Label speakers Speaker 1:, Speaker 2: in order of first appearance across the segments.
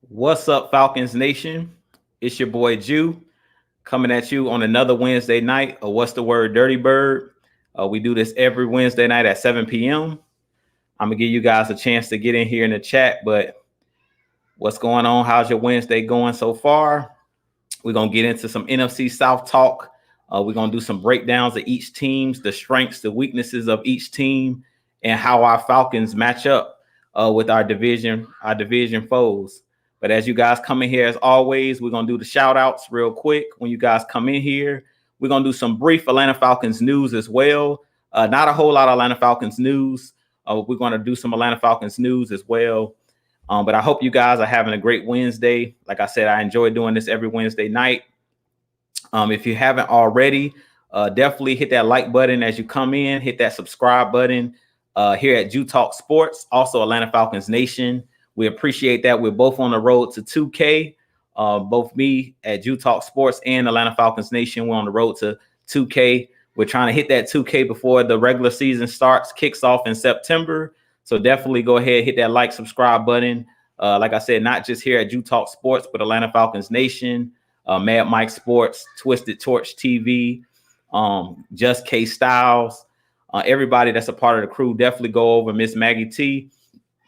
Speaker 1: What's up, Falcons Nation? It's your boy Jew coming at you on another Wednesday night of What's the Word Dirty Bird. We do this every Wednesday night at 7 p.m. I'm going to give you guys a chance to get in here in the chat, but what's going on? How's your Wednesday going so far? We're going to get into some NFC South talk. We're going to do some breakdowns of each team's, the strengths, the weaknesses of each team, and how our Falcons match up with our division foes. But as you guys come in here, as always, we're going to do the shout outs real quick. When you guys come in here, we're going to do some brief Atlanta Falcons news as well. Not a whole lot of Atlanta Falcons news. We're going to do some Atlanta Falcons news as well. But I hope you guys are having a great Wednesday. Like I said, I enjoy doing this every Wednesday night. If you haven't already, definitely hit that like button as you come in. Hit that subscribe button here at Jew Talk Sports, also Atlanta Falcons Nation. We appreciate that. We're both on the road to 2K. Both me at Jew Talk Sports and Atlanta Falcons Nation. We're on the road to 2K. We're trying to hit that 2K before the regular season kicks off in September. So definitely go ahead, hit that like, subscribe button. Like I said, not just here at Jew Talk Sports, but Atlanta Falcons Nation, Mad Mike Sports, Twisted Torch TV, Just K Styles. Everybody that's a part of the crew, definitely go over Miss Maggie T.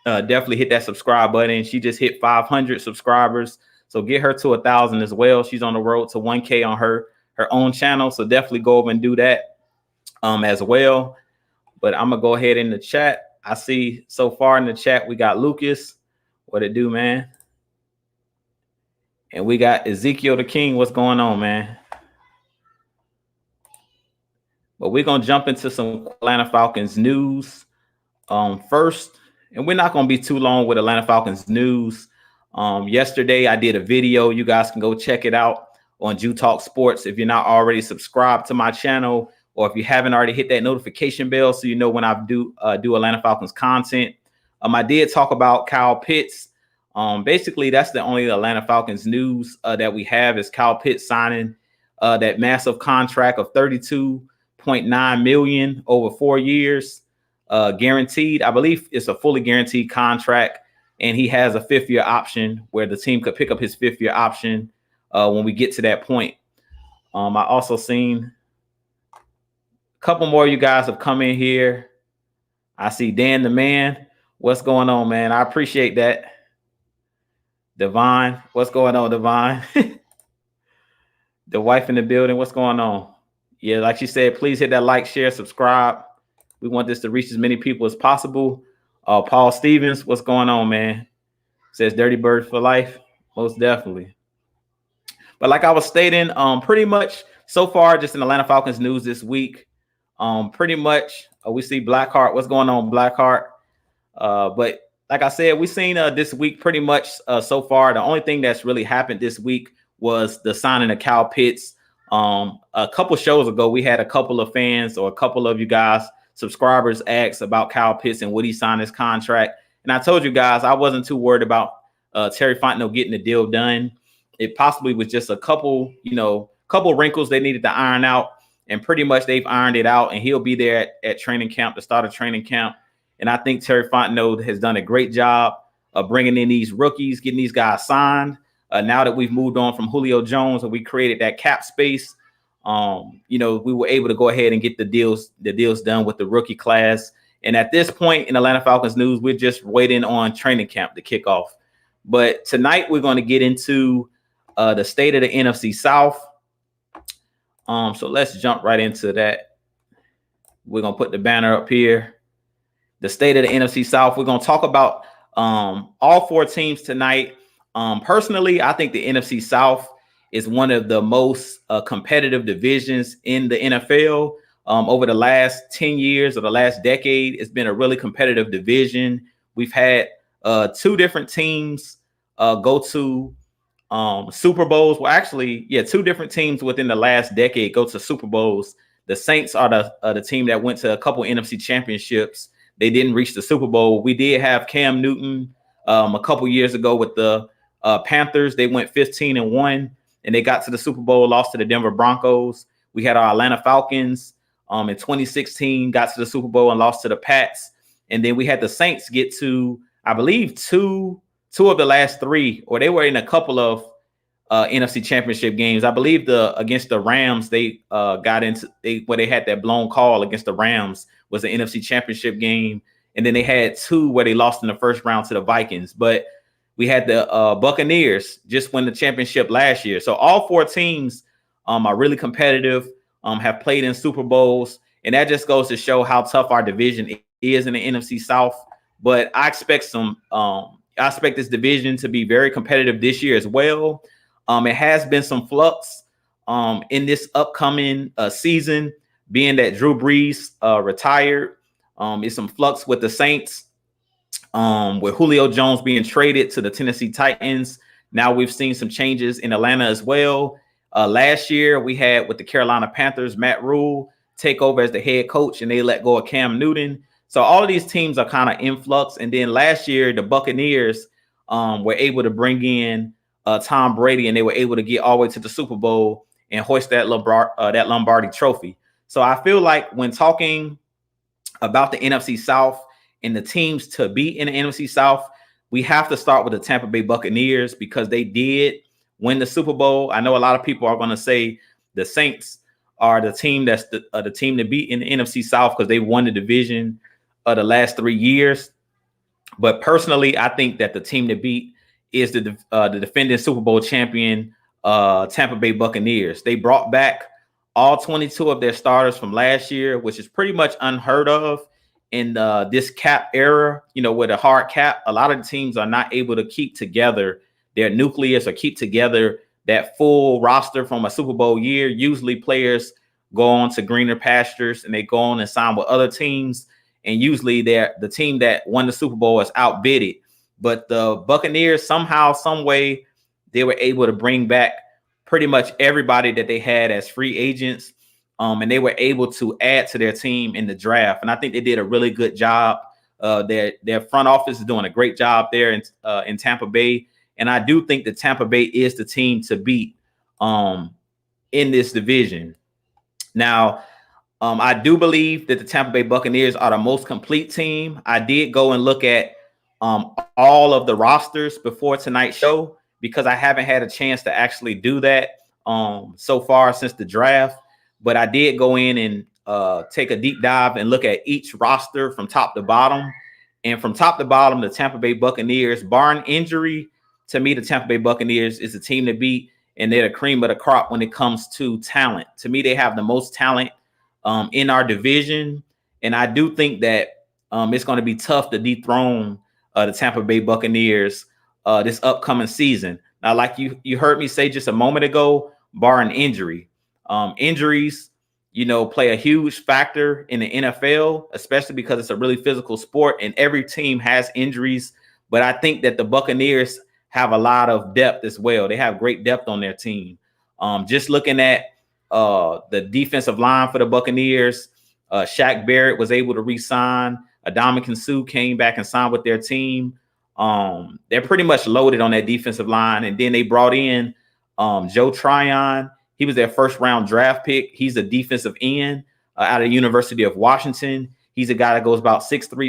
Speaker 1: Definitely hit that subscribe button. She just hit 500 subscribers. So get her to 1,000 as well. She's on the road to 1K on her own channel. So definitely go over and do that as well. But I'm going to go ahead in the chat. I see so far in the chat, we got Lucas. What it do, man? And we got Ezekiel the King. What's going on, man? But we're going to jump into some Atlanta Falcons news first. And we're not going to be too long with Atlanta Falcons news. Yesterday, I did a video. You guys can go check it out on Jew Talk Sports. If you're not already subscribed to my channel, or if you haven't already hit that notification bell so you know when I do Atlanta Falcons content. I did talk about Kyle Pitts. Basically, that's the only Atlanta Falcons news that we have is Kyle Pitts signing that massive contract of $32.9 million over 4 years. Guaranteed. I believe it's a fully guaranteed contract, and he has a 5th-year option where the team could pick up his 5th-year option when we get to that point. I also seen a couple more of you guys have come in here. I see Dan the Man. What's going on, man? I appreciate that. Divine. What's going on, Divine? The wife in the building. What's going on? Yeah, like she said, please hit that like, share, subscribe. We want this to reach as many people as possible. Paul Stevens, what's going on, man? Says Dirty Bird for life. Most definitely. But like I was stating, pretty much so far, just in Atlanta Falcons news this week, pretty much we see Blackheart. What's going on, Blackheart? But like I said, we've seen this week pretty much so far. The only thing that's really happened this week was the signing of Kyle Pitts. A couple shows ago, we had a couple of fans or a couple of you guys, subscribers, asked about Kyle Pitts and would he sign his contract. And I told you guys I wasn't too worried about Terry Fontenot getting the deal done. It possibly was just a couple wrinkles they needed to iron out. And pretty much they've ironed it out. And he'll be there at training camp, the start of training camp. And I think Terry Fontenot has done a great job of bringing in these rookies, getting these guys signed. Now that we've moved on from Julio Jones and we created that cap space, we were able to go ahead and get the deals done with the rookie class. And at this point in Atlanta Falcons news, we're just waiting on training camp to kick off. But tonight we're going to get into the state of the NFC South. So let's jump right into that. We're going to put the banner up here. The state of the NFC South. We're going to talk about all 4 teams tonight. Personally, I think the NFC South is one of the most competitive divisions in the NFL. Over the last 10 years or the last decade, it's been a really competitive division. We've had 2 different teams go to Super Bowls. Well, actually, 2 different teams within the last decade go to Super Bowls. The Saints are the team that went to a couple NFC championships. They didn't reach the Super Bowl. We did have Cam Newton a couple years ago with the Panthers. They went 15-1, and they got to the Super Bowl, lost to the Denver Broncos. We had our Atlanta Falcons in 2016, got to the Super Bowl and lost to the Pats. And then we had the Saints get to, I believe, two two of the last three, or they were in a couple of NFC Championship games. I believe against the Rams, they got into where they had that blown call against the Rams was the NFC Championship game, and then they had two where they lost in the first round to the Vikings. But we had the Buccaneers just win the championship last year. So all four teams are really competitive, have played in Super Bowls, and that just goes to show how tough our division is in the NFC South. But I expect this division to be very competitive this year as well. It has been some flux in this upcoming season, being that Drew Brees retired. It's some flux with the Saints, with Julio Jones being traded to the Tennessee Titans. Now we've seen some changes in Atlanta as well. Last year, we had with the Carolina Panthers, Matt Rule take over as the head coach, and they let go of Cam Newton. So all of these teams are kind of in flux. And then last year, the Buccaneers were able to bring in Tom Brady, and they were able to get all the way to the Super Bowl and hoist that Lombardi trophy. So I feel like when talking about the NFC South and the teams to beat in the NFC South, we have to start with the Tampa Bay Buccaneers because they did win the Super Bowl. I know a lot of people are going to say the Saints are the team that's the team to beat in the NFC South because they won the division the last 3 years. But personally, I think that the team to beat is the defending Super Bowl champion Tampa Bay Buccaneers. They brought back all 22 of their starters from last year, which is pretty much unheard of in this cap era. You know, with a hard cap, a lot of teams are not able to keep together their nucleus or keep together that full roster from a Super Bowl year. Usually players go on to greener pastures and they go on and sign with other teams. And usually the team that won the Super Bowl is outbidded. But the Buccaneers, somehow, some way, they were able to bring back pretty much everybody that they had as free agents. And they were able to add to their team in the draft. And I think they did a really good job. Their front office is doing a great job there in Tampa Bay. And I do think that Tampa Bay is the team to beat in this division. Now, I do believe that the Tampa Bay Buccaneers are the most complete team. I did go and look at all of the rosters before tonight's show because I haven't had a chance to actually do that so far since the draft. But I did go in and take a deep dive and look at each roster from top to bottom. And from top to bottom, the Tampa Bay Buccaneers, barring injury, to me, the Tampa Bay Buccaneers is the team to beat, and they're the cream of the crop when it comes to talent. To me, they have the most talent in our division, and I do think that it's going to be tough to dethrone the Tampa Bay Buccaneers this upcoming season. Now, like you heard me say just a moment ago, barring injury, injuries, play a huge factor in the NFL, especially because it's a really physical sport and every team has injuries. But I think that the Buccaneers have a lot of depth as well. They have great depth on their team. Just looking at the defensive line for the Buccaneers, Shaq Barrett was able to re-sign. Ndamukong Suh came back and signed with their team. They're pretty much loaded on that defensive line. And then they brought in Joe Tryon. He was their first round draft pick. He's a defensive end out of the University of Washington. He's a guy that goes about 6'3",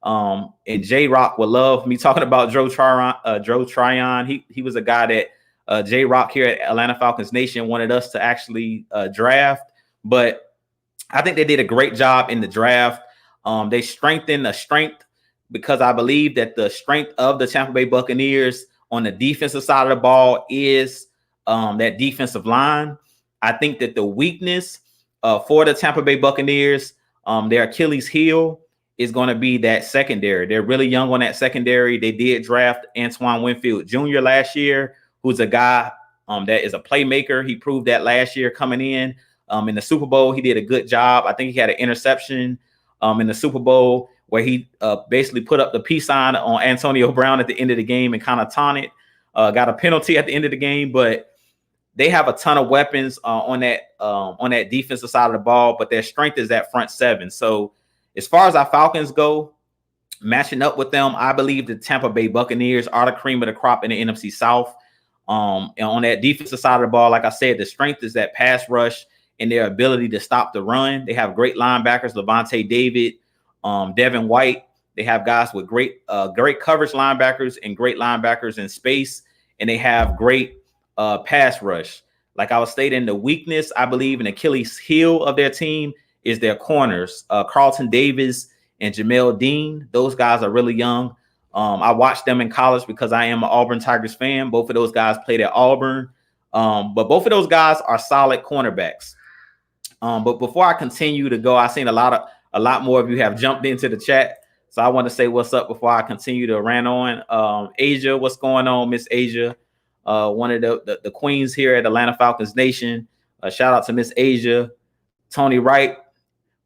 Speaker 1: 6'4". And J-Rock would love me talking about Joe Tryon. He was a guy that J-Rock here at Atlanta Falcons Nation wanted us to actually draft. But I think they did a great job in the draft. They strengthened the strength because I believe that the strength of the Tampa Bay Buccaneers on the defensive side of the ball is that defensive line. I think that the weakness for the Tampa Bay Buccaneers, their Achilles heel, is going to be that secondary. They're really young on that secondary. They did draft Antoine Winfield Jr. last year, who's a guy that is a playmaker. He proved that last year coming in the Super Bowl. He did a good job. I think he had an interception in the Super Bowl where he basically put up the peace sign on Antonio Brown at the end of the game and kind of taunted, got a penalty at the end of the game. But they have a ton of weapons on that defensive side of the ball, but their strength is that front seven. So as far as our Falcons go, matching up with them, I believe the Tampa Bay Buccaneers are the cream of the crop in the NFC South. And on that defensive side of the ball, like I said, the strength is that pass rush and their ability to stop the run. They have great linebackers, Levante David, Devin White, They have guys with great coverage linebackers and great linebackers in space, and they have great pass rush. Like I was stating, the weakness, I believe, an Achilles heel of their team is their corners. Carlton Davis and Jamel Dean. Those guys are really young. I watched them in college because I am an Auburn Tigers fan. Both of those guys played at Auburn. But both of those guys are solid cornerbacks. But before I continue to go, I've seen a lot more of you have jumped into the chat. So I want to say what's up before I continue to rant on. Asia, what's going on, Miss Asia? One of the queens here at Atlanta Falcons Nation. Shout out to Miss Asia. Tony Wright,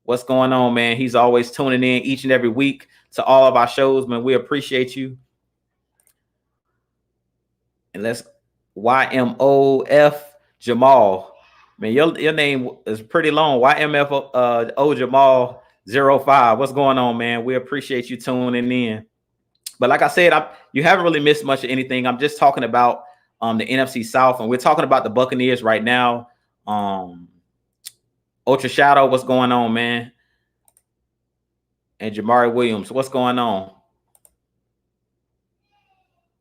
Speaker 1: what's going on, man? He's always tuning in each and every week to all of our shows, man. We appreciate you. And let's YMOF Jamal. Man, your name is pretty long. YMF Jamal 05. What's going on, man? We appreciate you tuning in. But like I said, you haven't really missed much of anything. I'm just talking about the NFC South, and we're talking about the Buccaneers right now. Ultra Shadow, what's going on, man? And Jamari Williams, what's going on?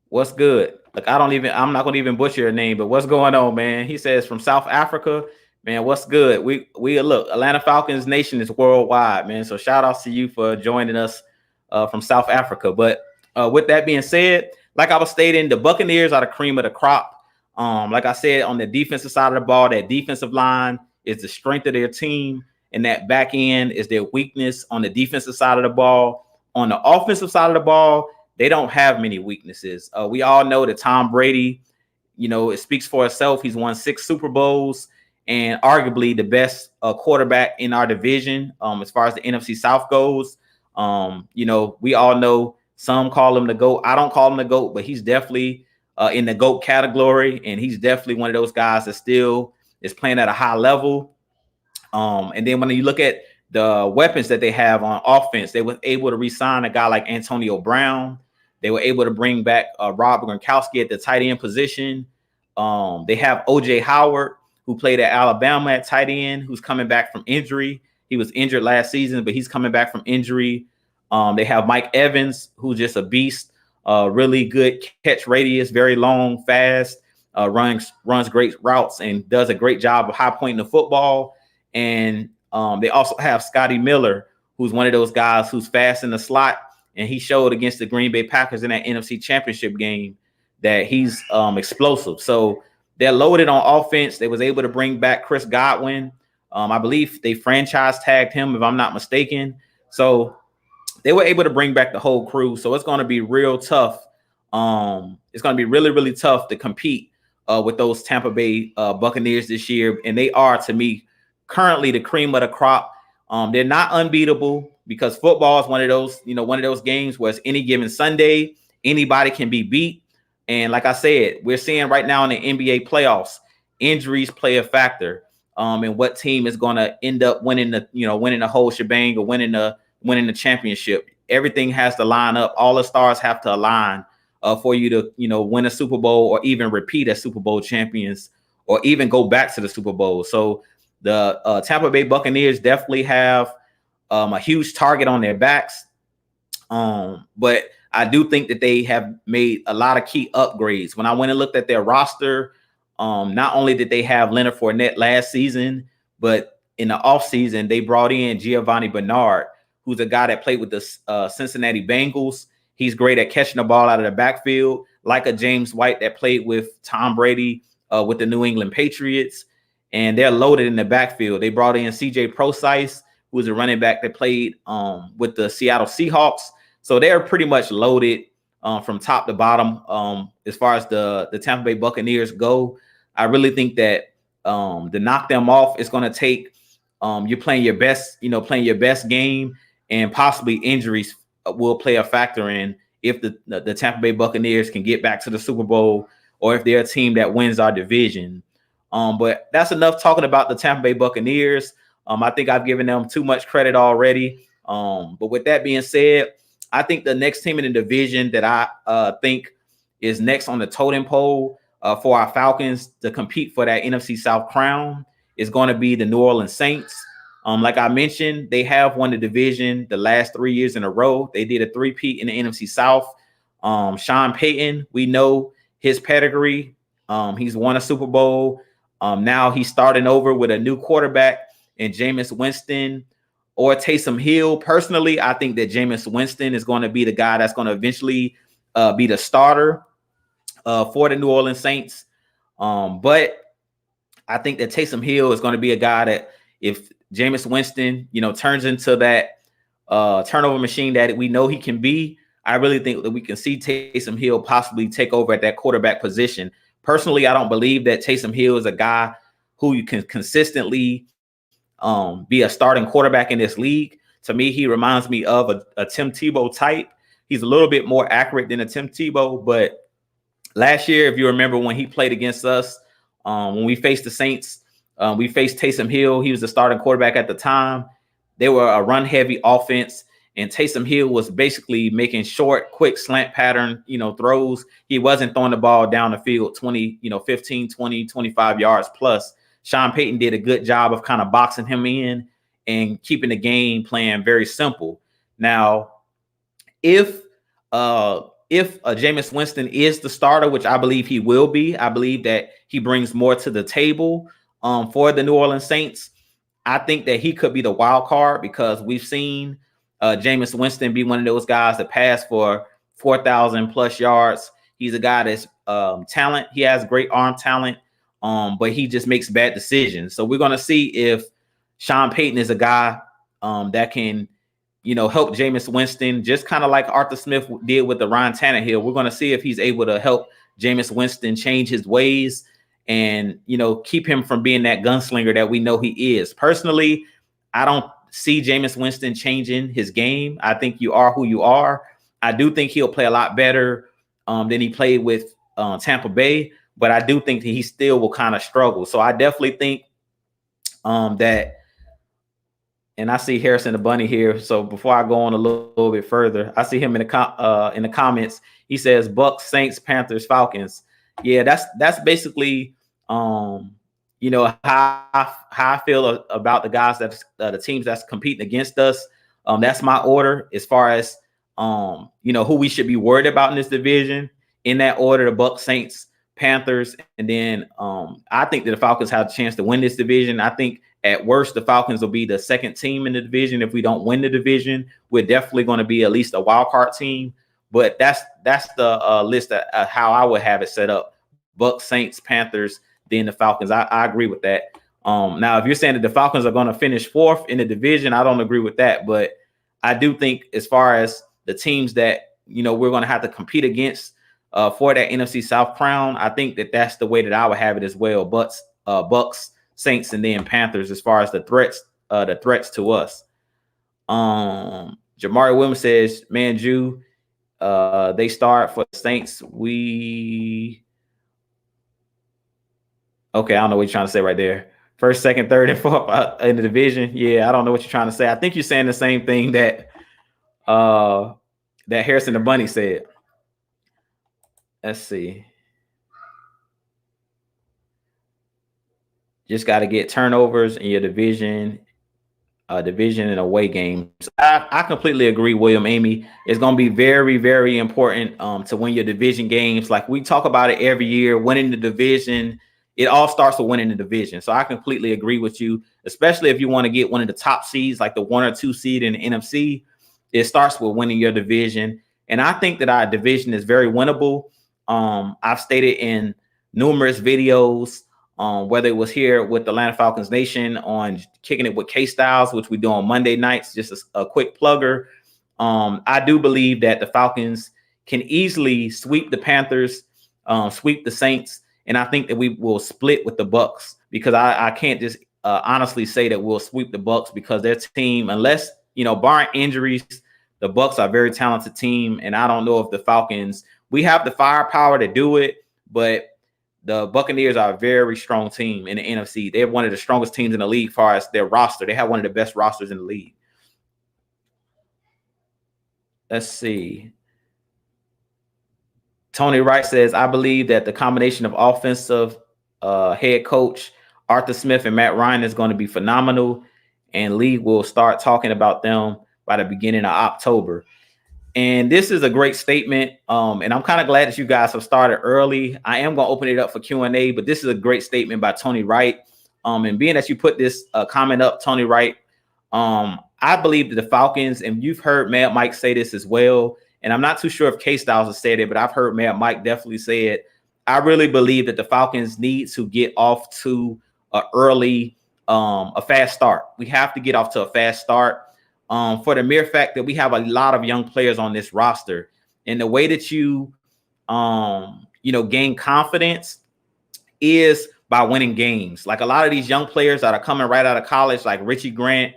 Speaker 1: What's good? Like I'm not gonna even butcher your name, but what's going on, man? He says from South Africa, man. What's good? We look, Atlanta Falcons Nation is worldwide, man. So shout outs to you for joining us from South Africa. But with that being said, like I was stating, the Buccaneers are the cream of the crop. Like I said, on the defensive side of the ball, that defensive line is the strength of their team, and that back end is their weakness on the defensive side of the ball. On the offensive side of the ball, they don't have many weaknesses. We all know that Tom Brady, it speaks for itself. He's won 6 Super Bowls and arguably the best quarterback in our division as far as the NFC South goes. We all know some call him the GOAT. I don't call him the GOAT, but he's definitely in the GOAT category, and he's definitely one of those guys that still is playing at a high level. And then when you look at the weapons that they have on offense, they were able to re-sign a guy like Antonio Brown. They were able to bring back Rob Gronkowski at the tight end position. They have O.J. Howard, who played at Alabama at tight end, who's coming back from injury. He was injured last season, but he's coming back from injury. They have Mike Evans, who's just a beast, really good catch radius, very long, fast, runs great routes, and does a great job of high pointing the football. And they also have Scotty Miller, who's one of those guys who's fast in the slot. And he showed against the Green Bay Packers in that NFC Championship game that he's explosive. So they're loaded on offense. They was able to bring back Chris Godwin. I believe they franchise tagged him, if I'm not mistaken. So they were able to bring back the whole crew. So it's going to be real tough. It's going to be really, really tough to compete with those Tampa Bay Buccaneers this year. And they are, to me, currently the cream of the crop. They're not unbeatable because football is one of those games where it's any given Sunday, anybody can be beat. And like I said, we're seeing right now in the NBA playoffs, injuries play a factor in what team is going to end up winning the whole shebang or winning the championship. Everything has to line up. All the stars have to align for you to, win a Super Bowl or even repeat as Super Bowl champions or even go back to the Super Bowl. So the Tampa Bay Buccaneers definitely have a huge target on their backs. But I do think that they have made a lot of key upgrades. When I went and looked at their roster, not only did they have Leonard Fournette last season, but in the offseason, they brought in Giovanni Bernard, who's a guy that played with the Cincinnati Bengals. He's great at catching the ball out of the backfield, like a James White that played with Tom Brady with the New England Patriots. And they're loaded in the backfield. They brought in C.J. Prosise, who was a running back that played with the Seattle Seahawks. So they're pretty much loaded from top to bottom as far as the Tampa Bay Buccaneers go. I really think that to knock them off, it's going to take you're playing your best game, and possibly injuries will play a factor in if the Tampa Bay Buccaneers can get back to the Super Bowl or if they're a team that wins our division. But that's enough talking about the Tampa Bay Buccaneers. I think I've given them too much credit already. But with that being said, I think the next team in the division that I think is next on the totem pole for our Falcons to compete for that NFC South crown is going to be the New Orleans Saints. Like I mentioned, they have won the division the last 3 years in a row. They did a three-peat in the NFC South. Sean Payton, we know his pedigree. He's won a Super Bowl. Now he's starting over with a new quarterback in Jameis Winston or Taysom Hill. Personally, I think that Jameis Winston is going to be the guy that's going to eventually be the starter for the New Orleans Saints. But I think that Taysom Hill is going to be a guy that if Jameis Winston, turns into that turnover machine that we know he can be, I really think that we can see Taysom Hill possibly take over at that quarterback position. Personally, I don't believe that Taysom Hill is a guy who you can consistently be a starting quarterback in this league. To me, he reminds me of a Tim Tebow type. He's a little bit more accurate than a Tim Tebow, but last year, if you remember when he played against us, when we faced the Saints, we faced Taysom Hill. He was the starting quarterback at the time. They were a run-heavy offense, and Taysom Hill was basically making short, quick slant pattern, throws. He wasn't throwing the ball down the field 15, 20, 25 yards plus. Sean Payton did a good job of kind of boxing him in and keeping the game plan very simple. Now, if Jameis Winston is the starter, which I believe he will be, I believe that he brings more to the table for the New Orleans Saints. I think that he could be the wild card because we've seen Jameis Winston be one of those guys that pass for 4,000 plus yards. He's a guy that's talent. He has great arm talent, but he just makes bad decisions. So we're going to see if Sean Payton is a guy that can help Jameis Winston, just kind of like Arthur Smith did with the Ryan Tannehill. We're going to see if he's able to help Jameis Winston change his ways and, keep him from being that gunslinger that we know he is. Personally, I don't see Jameis Winston changing his game. I think you are who you are. I do think he'll play a lot better than he played with Tampa Bay, but I do think that he still will kind of struggle. So I definitely think that. And I see Harrison the Bunny here. So before I go on a little bit further, I see him in the comments. He says Bucks, Saints, Panthers, Falcons. Yeah, that's basically how I feel about the guys the teams that's competing against us. That's my order as far as who we should be worried about in this division. In that order, the Bucks, Saints, Panthers, and then I think that the Falcons have a chance to win this division. I think at worst, the Falcons will be the second team in the division. If we don't win the division, we're definitely going to be at least a wild card team. But that's the list of how I would have it set up: Bucks, Saints, Panthers, then the Falcons. I agree with that. Now, if you're saying that the Falcons are going to finish fourth in the division, I don't agree with that. But I do think as far as the teams that we're going to have to compete against for that NFC South crown, I think that that's the way that I would have it as well. Bucks, Saints, and then Panthers as far as the threats to us. Jamari Williams says, man, Jew, they start for the Saints. Okay, I don't know what you're trying to say right there. First, second, third, and fourth in the division. Yeah, I don't know what you're trying to say. I think you're saying the same thing that Harrison the Bunny said. Let's see. Just got to get turnovers in your division and away games. I completely agree, William Amy. It's going to be very, very important to win your division games. Like we talk about it every year, winning the division. It all starts with winning the division. So I completely agree with you, especially if you want to get one of the top seeds, like the 1 or 2 seed in the NFC. It starts with winning your division. And I think that our division is very winnable. I've stated in numerous videos, whether it was here with the Atlanta Falcons Nation on Kicking It with K-Styles, which we do on Monday nights, just a quick plugger. I do believe that the Falcons can easily sweep the Panthers, sweep the Saints, and I think that we will split with the Bucks because I can't just honestly say that we'll sweep the Bucks because their team, unless, barring injuries, the Bucks are a very talented team, and I don't know if the Falcons, we have the firepower to do it, but the Buccaneers are a very strong team in the NFC. They're one of the strongest teams in the league as far as their roster. They have one of the best rosters in the league. Let's see. Tony Wright says, I believe that the combination of offensive head coach Arthur Smith and Matt Ryan is going to be phenomenal. and league will start talking about them by the beginning of October. And this is a great statement. And I'm kind of glad that you guys have started early. I am going to open it up for Q&A, but this is a great statement by Tony Wright. And being that you put this comment up, Tony Wright, I believe that the Falcons, and you've heard Mad Mike say this as well, and I'm not too sure if K-Styles has said it, but I've heard Mad Mike definitely say it. I really believe that the Falcons need to get off to a fast start. We have to get off to a fast start. For the mere fact that we have a lot of young players on this roster, and the way that you gain confidence is by winning games. Like a lot of these young players that are coming right out of college, like Richie Grant.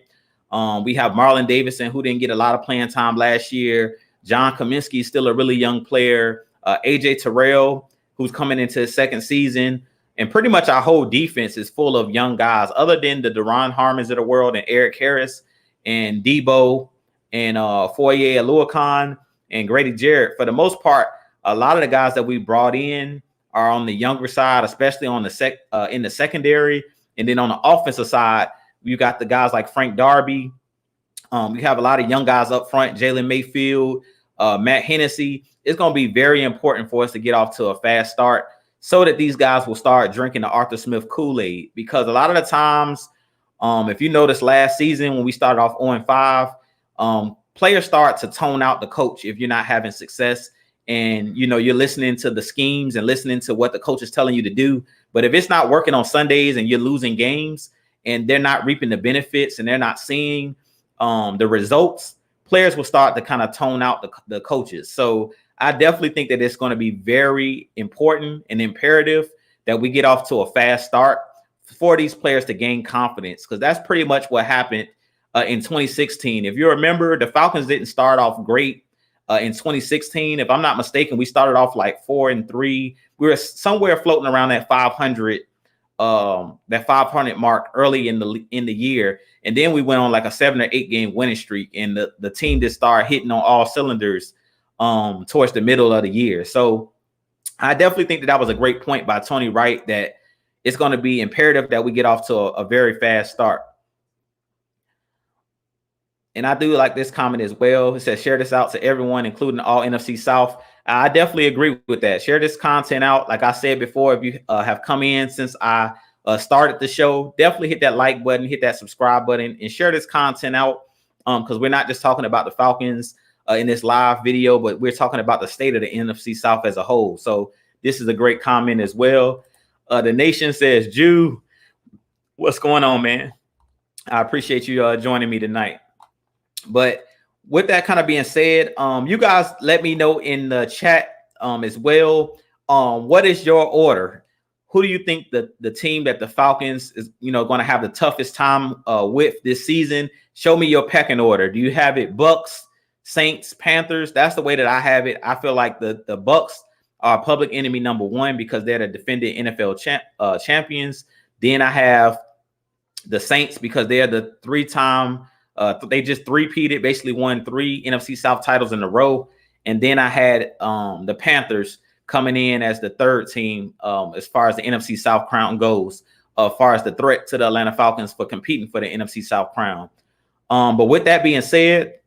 Speaker 1: We have Marlon Davidson, who didn't get a lot of playing time last year. John Kaminsky is still a really young player. AJ Terrell, who's coming into his second season. And pretty much our whole defense is full of young guys, other than the Deron Harmons of the world and Eric Harris and Debo and Foye Aluakon and Grady Jarrett. For the most part, a lot of the guys that we brought in are on the younger side, especially on the in the secondary. And then on the offensive side, you got the guys like Frank Darby. You have a lot of young guys up front, Jalen Mayfield, Matt Hennessy. It's going to be very important for us to get off to a fast start so that these guys will start drinking the Arthur Smith Kool-Aid. Because a lot of the times, if you noticed last season when we started off 0-5, players start to tone out the coach if you're not having success. And, you're listening to the schemes and listening to what the coach is telling you to do. But if it's not working on Sundays and you're losing games and they're not reaping the benefits and they're not seeing the results, players will start to kind of tone out the coaches. So I definitely think that it's going to be very important and imperative that we get off to a fast start for these players to gain confidence, because that's pretty much what happened in 2016. If you remember, the Falcons didn't start off great in 2016. If I'm not mistaken, we started off like 4-3. We were somewhere floating around that 500 mark early in the year, and then we went on like a 7 or 8 game winning streak, and the team just started hitting on all cylinders towards the middle of the year. So I definitely think that was a great point by Tony Wright, that it's going to be imperative that we get off to a very fast start. And I do like this comment as well. It says, share this out to everyone, including all NFC South. I definitely agree with that. Share this content out. Like I said before, if you have come in since I started the show, definitely hit that like button, hit that subscribe button, and share this content out, because we're not just talking about the Falcons in this live video, but we're talking about the state of the NFC South as a whole. So this is a great comment as well. The Nation says, Jew, what's going on, man? I appreciate you joining me tonight. But with that kind of being said, you guys let me know in the chat as well. What is your order? Who do you think the team that the Falcons is going to have the toughest time with this season? Show me your pecking order. Do you have it Bucks, Saints, Panthers? That's the way that I have it. I feel like the Bucks are public enemy number one because they're the defending NFL champions. Then I have the Saints because they're the three-time. They just three-peated, basically won 3 NFC South titles in a row. And then I had the Panthers coming in as the third team as far as the NFC South crown goes, as far as the threat to the Atlanta Falcons for competing for the NFC South crown. But with that being said,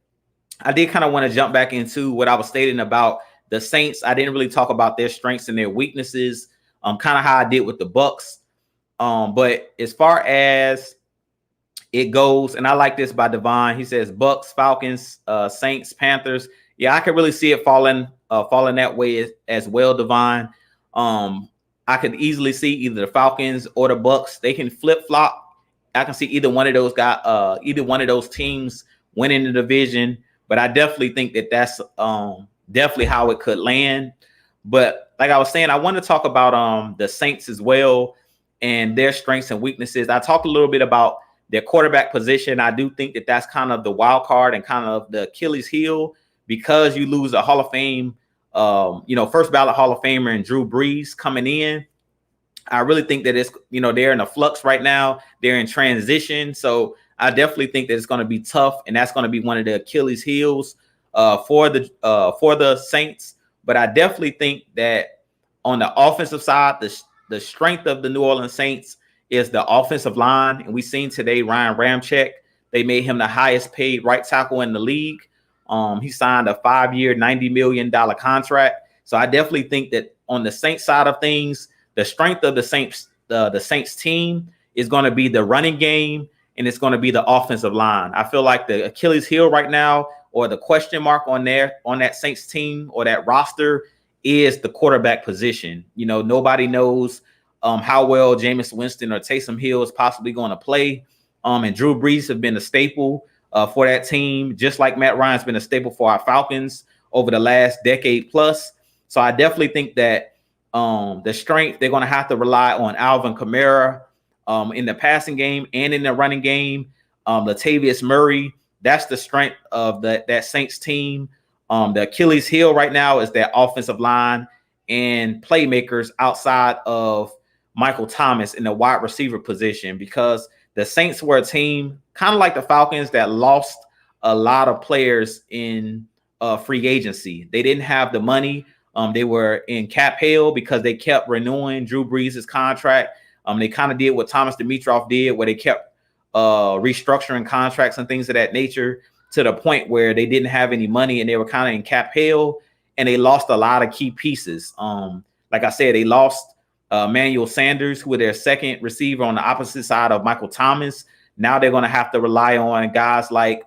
Speaker 1: I did kind of want to jump back into what I was stating about the Saints. I didn't really talk about their strengths and their weaknesses, kind of how I did with the Bucks. But as far as it goes, and I like this by Devon. He says Bucks, Falcons, Saints, Panthers. Yeah, I could really see it falling that way as well, Devon. I could easily see either the Falcons or the Bucks. They can flip flop. I can see either one of those either one of those teams winning the division. But I definitely think that that's definitely how it could land. But like I was saying, I want to talk about the Saints as well and their strengths and weaknesses. I talked a little bit about their quarterback position. I do think that that's kind of the wild card and kind of the Achilles heel, because you lose a Hall of Fame, first ballot Hall of Famer and Drew Brees coming in. I really think that it's, they're in a flux right now. They're in transition. So I definitely think that it's going to be tough, and that's going to be one of the Achilles heels for the Saints. But I definitely think that on the offensive side, the strength of the New Orleans Saints is the offensive line. And we seen today Ryan Ramczyk They made him the highest paid right tackle in the league. He signed a 5-year, $90 million contract. So I definitely think that on the Saints side of things, the strength of the Saints team is going to be the running game, and it's going to be the offensive line. I feel like the Achilles heel right now, or the question mark on that Saints team or that roster, is the quarterback position. Nobody knows how well Jameis Winston or Taysom Hill is possibly going to play. And Drew Brees have been a staple for that team, just like Matt Ryan's been a staple for our Falcons over the last decade plus. So I definitely think that the strength, they're going to have to rely on Alvin Kamara in the passing game and in the running game. Latavius Murray, that's the strength of that Saints team. The Achilles heel right now is that offensive line and playmakers outside of Michael Thomas in the wide receiver position, because the Saints were a team kind of like the Falcons that lost a lot of players in free agency. They didn't have the money. They were in cap hell because they kept renewing Drew Brees' contract. They kind of did what Thomas Dimitroff did, where they kept restructuring contracts and things of that nature, to the point where they didn't have any money and they were kind of in cap hell, and they lost a lot of key pieces. Like I said, they lost Emmanuel Sanders, who were their second receiver on the opposite side of Michael Thomas. Now they're going to have to rely on guys like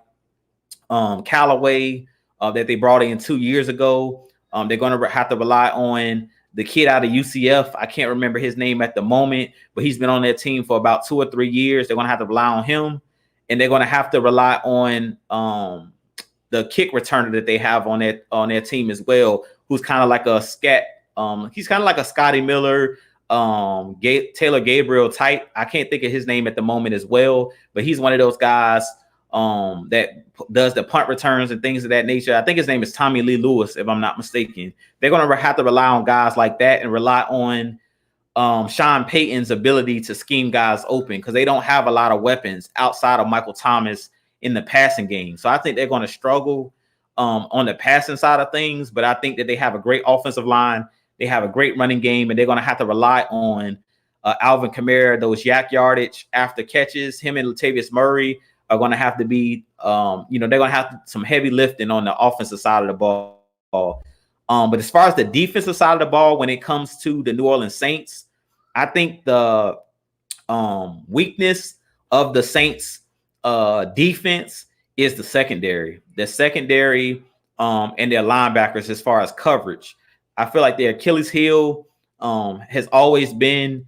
Speaker 1: Callaway that they brought in 2 years ago. They're going to have to rely on the kid out of UCF. I can't remember his name at the moment, but he's been on their team for about 2 or 3 years. They're going to have to rely on him. And they're going to have to rely on the kick returner that they have on their team as well, who's kind of like a scat. He's kind of like a Scotty Miller, Taylor Gabriel type. I can't think of his name at the moment as well, but he's one of those guys that does the punt returns and things of that nature. I think his name is Tommy Lee Lewis, if I'm not mistaken. They're going to have to rely on guys like that and rely on Sean Payton's ability to scheme guys open, because they don't have a lot of weapons outside of Michael Thomas in the passing game. So I think they're going to struggle on the passing side of things, but I think that they have a great offensive line. They have a great running game, and they're going to have to rely on Alvin Kamara, those yak yardage after catches. Him and Latavius Murray are going to have to be, they're going to have some heavy lifting on the offensive side of the ball. But as far as the defensive side of the ball, when it comes to the New Orleans Saints, I think the weakness of the Saints defense is the secondary. The secondary and their linebackers as far as coverage. I feel like their Achilles heel has always been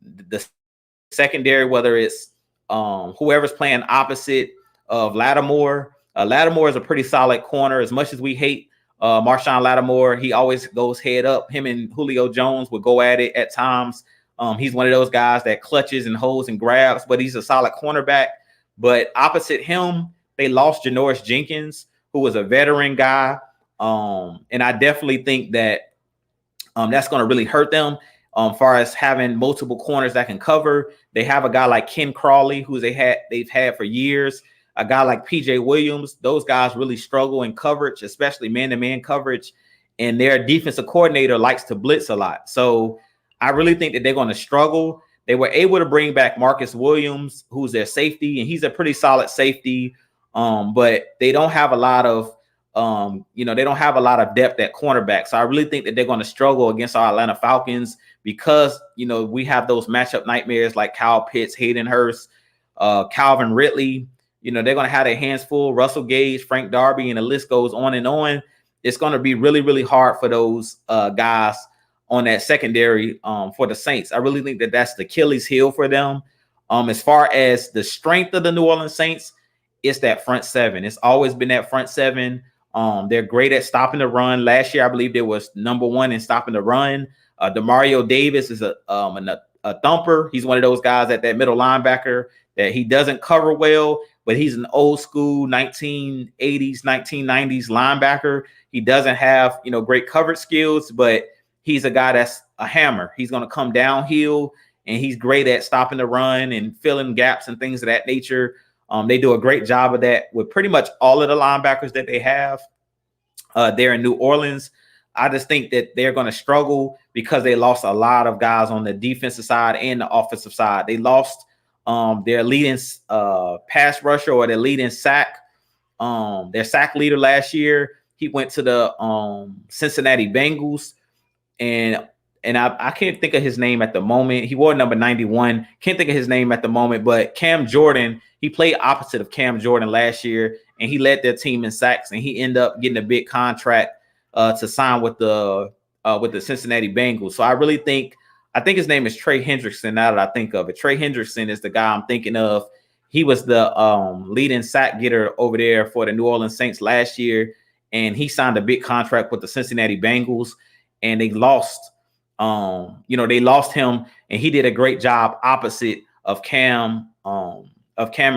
Speaker 1: the secondary, whether it's whoever's playing opposite of Lattimore. Lattimore is a pretty solid corner. As much as we hate Marshawn Lattimore, he always goes head up. Him and Julio Jones would go at it at times. He's one of those guys that clutches and holds and grabs, but he's a solid cornerback. But opposite him, they lost Janoris Jenkins, who was a veteran guy. And I definitely think that that's going to really hurt them far as having multiple corners that can cover. They have a guy like Ken Crawley, who they've had for years. A guy like PJ Williams. Those guys really struggle in coverage, especially man-to-man coverage. And their defensive coordinator likes to blitz a lot. So I really think that they're going to struggle. They were able to bring back Marcus Williams, who's their safety, and he's a pretty solid safety. But they don't have a lot of, they don't have a lot of depth at cornerback. So I really think that they're going to struggle against our Atlanta Falcons because, we have those matchup nightmares like Kyle Pitts, Hayden Hurst, Calvin Ridley. They're going to have their hands full. Russell Gage, Frank Darby, and the list goes on and on. It's going to be really, really hard for those guys on that secondary for the Saints. I really think that that's the Achilles heel for them. As far as the strength of the New Orleans Saints, it's that front seven. It's always been that front seven. They're great at stopping the run. Last year, I believe they was #1 in stopping the run. Demario Davis is a thumper. He's one of those guys at that middle linebacker that he doesn't cover well, but he's an old school 1980s, 1990s linebacker. He doesn't have, great coverage skills, but he's a guy that's a hammer. He's going to come downhill, and he's great at stopping the run and filling gaps and things of that nature. They do a great job of that with pretty much all of the linebackers that they have there in New Orleans. I just think that they're going to struggle because they lost a lot of guys on the defensive side and the offensive side. They lost their leading pass rusher or their leading sack, their sack leader last year. He went to the Cincinnati Bengals, and I can't think of his name at the moment. He wore number 91. Can't think of his name at the moment, but Cam Jordan, he played opposite of Cam Jordan last year, and he led their team in sacks, and he ended up getting a big contract to sign with the Cincinnati Bengals. So I think his name is Trey Hendrickson. Now that I think of it, Trey Hendrickson is the guy I'm thinking of. He was the leading sack getter over there for the New Orleans Saints last year, and he signed a big contract with the Cincinnati Bengals, and they lost. They lost him, and he did a great job opposite of Cameron